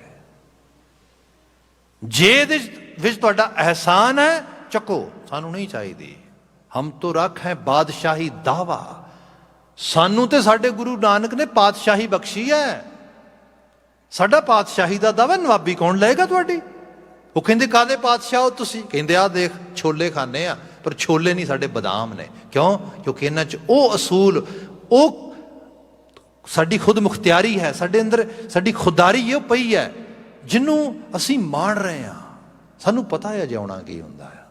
ਜੇ ਇਹਦੇ ਵਿੱਚ ਤੁਹਾਡਾ ਅਹਿਸਾਨ ਹੈ, ਚੱਕੋ, ਸਾਨੂੰ ਨਹੀਂ ਚਾਹੀਦੀ। ਹਮ ਤੋਂ ਰੱਖ ਹੈ ਬਾਦਸ਼ਾਹੀ ਦਾਵਾ, ਸਾਨੂੰ ਤੇ ਸਾਡੇ ਗੁਰੂ ਨਾਨਕ ਨੇ ਪਾਤਸ਼ਾਹੀ ਬਖਸ਼ੀ ਹੈ, ਸਾਡਾ ਪਾਤਸ਼ਾਹੀ ਦਾ ਦਾਵਾ ਨਵਾਬੀ ਕੌਣ ਲਏਗਾ ਤੁਹਾਡੀ? ਉਹ ਕਹਿੰਦੇ ਕਾਹਦੇ ਪਾਤਸ਼ਾਹ ਹੋ ਤੁਸੀਂ? ਕਹਿੰਦੇ ਆ ਦੇਖ ਛੋਲੇ ਖਾਂਦੇ ਆ, ਪਰ ਛੋਲੇ ਨਹੀਂ, ਸਾਡੇ ਬਦਾਮ ਨੇ। ਕਿਉਂ? ਕਿਉਂਕਿ ਇਹਨਾਂ 'ਚ ਉਹ ਅਸੂਲ, ਉਹ ਸਾਡੀ ਖੁਦ ਮੁਖਤਿਆਰੀ ਹੈ, ਸਾਡੇ ਅੰਦਰ ਸਾਡੀ ਖੁਦਾਰੀ ਉਹ ਪਈ ਹੈ, ਜਿਹਨੂੰ ਅਸੀਂ ਮਾਣ ਰਹੇ ਹਾਂ। ਸਾਨੂੰ ਪਤਾ ਹੈ ਜਿਉਣਾ ਕੀ ਹੁੰਦਾ ਹੈ।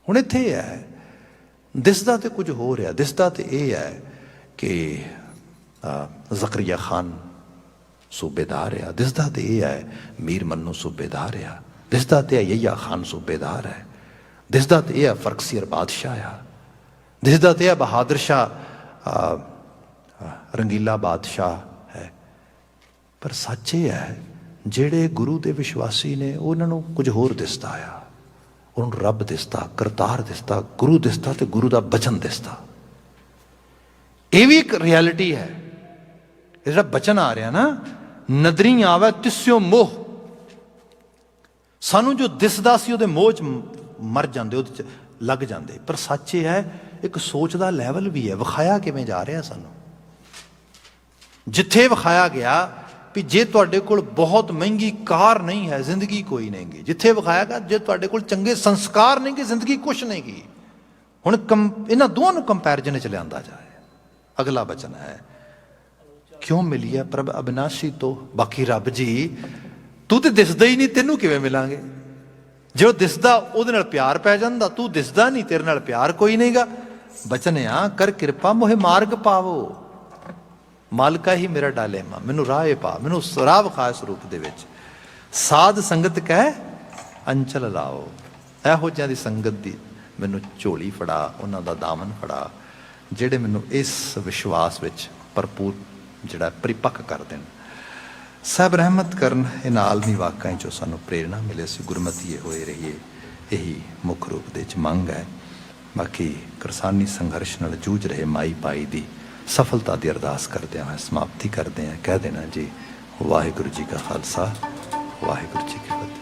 ਹੁਣ ਇੱਥੇ ਹੈ, ਦਿਸਦਾ ਤੇ ਕੁਝ ਹੋ ਰਿਹਾ। ਦਿਸਦਾ ਤੇ ਇਹ ਹੈ ਕਿ ਜ਼ਕਰੀਆ ਖਾਨ ਸੂਬੇਦਾਰ ਆ, ਦਿਸਦਾ ਤੇ ਇਹ ਹੈ ਮੀਰ ਮੰਨੂ ਸੂਬੇਦਾਰ ਆ, ਦਿਸਦਾ ਤੇ ਇਹ ਯਹੀਆ ਖਾਨ ਸੂਬੇਦਾਰ ਹੈ, ਦਿਸਦਾ ਤੇ ਇਹ ਫਰਕਸੀਰ ਬਾਦਸ਼ਾਹ ਆ, ਦਿਸਦਾ ਤੇ ਇਹ ਬਹਾਦਰ ਸ਼ਾਹ ਰੰਗੀਲਾ ਬਾਦਸ਼ਾਹ ਹੈ। ਪਰ ਸੱਚ ਇਹ ਹੈ, ਜਿਹੜੇ ਗੁਰੂ ਦੇ ਵਿਸ਼ਵਾਸੀ ਨੇ ਉਹਨਾਂ ਨੂੰ ਕੁਝ ਹੋਰ ਦਿਸਦਾ ਆ। ਉਹਨਾਂ ਨੂੰ ਰੱਬ ਦਿਸਦਾ, ਕਰਤਾਰ ਦਿਸਦਾ, ਗੁਰੂ ਦਿਸਦਾ ਤੇ ਗੁਰੂ ਦਾ ਬਚਨ ਦਿਸਦਾ। ਇਹ ਵੀ ਇੱਕ ਰਿਐਲਿਟੀ ਹੈ। ਇਹ ਜਿਹੜਾ ਬਚਨ ਆ ਰਿਹਾ ਨਾ, ਨਦਰੀ ਆਵੇ ਤਿਸਿਓ ਮੋਹ, ਸਾਨੂੰ ਜੋ ਦਿਸਦਾ ਸੀ ਉਹਦੇ ਮੋਹ 'ਚ ਮਰ ਜਾਂਦੇ, ਉਹਦੇ 'ਚ ਲੱਗ ਜਾਂਦੇ। ਪਰ ਸੱਚ ਇਹ ਹੈ, ਇੱਕ ਸੋਚ ਦਾ ਲੈਵਲ ਵੀ ਹੈ, ਵਿਖਾਇਆ ਕਿਵੇਂ ਜਾ ਰਿਹਾ ਸਾਨੂੰ। ਜਿੱਥੇ ਵਿਖਾਇਆ ਗਿਆ ਵੀ ਜੇ ਤੁਹਾਡੇ ਕੋਲ ਬਹੁਤ ਮਹਿੰਗੀ ਕਾਰ ਨਹੀਂ ਹੈ ਜ਼ਿੰਦਗੀ ਕੋਈ ਨਹੀਂ ਗੀ। ਜਿੱਥੇ ਵਿਖਾਇਆਗਾ ਜੇ ਤੁਹਾਡੇ ਕੋਲ ਚੰਗੇ ਸੰਸਕਾਰ ਨਹੀਂ ਗੇ ਜ਼ਿੰਦਗੀ ਕੁਛ ਨਹੀਂ ਗੀ। ਹੁਣ ਇਹਨਾਂ ਦੋਵਾਂ ਨੂੰ ਕੰਪੈਰੀਜ਼ਨ 'ਚ ਲਿਆਂਦਾ ਜਾਏ। ਅਗਲਾ ਬਚਨ ਹੈ, ਕਿਉਂ ਮਿਲੀ ਹੈ ਪ੍ਰਭ ਅਬਿਨਾਸ਼ੀ ਤੋਂ। ਬਾਕੀ ਰੱਬ ਜੀ ਤੂੰ ਤੇ ਦਿਸਦਾ ਹੀ ਨਹੀਂ, ਤੈਨੂੰ ਕਿਵੇਂ ਮਿਲਾਂਗੇ। ਜੇ ਉਹ ਦਿਸਦਾ ਉਹਦੇ ਨਾਲ ਪਿਆਰ ਪੈ ਜਾਂਦਾ, ਤੂੰ ਦਿਸਦਾ ਨਹੀਂ, ਤੇਰੇ ਨਾਲ ਪਿਆਰ ਕੋਈ ਨਹੀਂਗਾ। ਬਚਨ ਆ, ਕਰ ਕਿਰਪਾ ਮੋਹਿ ਮਾਰਗ ਪਾਵੋ, ਮਾਲਕਾ ਹੀ ਮੇਰਾ ਡਾਲੇ ਮਾਂ, ਮੈਨੂੰ ਰਾਹ ਪਾ, ਮੈਨੂੰ ਰਾਹ ਵਿਖਾ ਇਸ ਰੂਪ ਦੇ ਵਿੱਚ। ਸਾਧ ਸੰਗਤ ਕਹਿ ਅੰਚਲ ਲਾਓ, ਇਹੋ ਜਿਹਿਆਂ ਦੀ ਸੰਗਤ ਦੀ ਮੈਨੂੰ ਝੋਲੀ ਫੜਾ, ਉਹਨਾਂ ਦਾ ਦਾਮਨ ਫੜਾ, ਜਿਹੜੇ ਮੈਨੂੰ ਇਸ ਵਿਸ਼ਵਾਸ ਵਿੱਚ ਭਰਪੂਰ ਜਿਹੜਾ ਪਰਿਪੱਕ ਕਰ ਦੇਣ। ਸਭ ਰਹਿਮਤ ਕਰਨ ਇਹ ਆਲਮੀ ਵਾਕਾਂ 'ਚੋਂ ਸਾਨੂੰ ਪ੍ਰੇਰਣਾ ਮਿਲੇ, ਅਸੀਂ ਗੁਰਮਤੀਏ ਹੋਏ ਰਹੀਏ, ਇਹੀ ਮੁੱਖ ਰੂਪ ਦੇ ਵਿੱਚ ਮੰਗ ਹੈ। ਬਾਕੀ ਕਿਰਸਾਨੀ ਸੰਘਰਸ਼ ਨਾਲ ਜੂਝ ਰਹੇ ਮਾਈ ਭਾਈ ਦੀ ਸਫਲਤਾ ਦੀ ਅਰਦਾਸ ਕਰਦਿਆਂ ਹੋਏ ਸਮਾਪਤੀ ਕਰਦੇ ਹਾਂ। ਕਹਿ ਦੇਣਾ ਜੀ, ਵਾਹਿਗੁਰੂ ਜੀ ਕਾ ਖਾਲਸਾ, ਵਾਹਿਗੁਰੂ ਜੀ ਕੀ ਫਤਿਹ।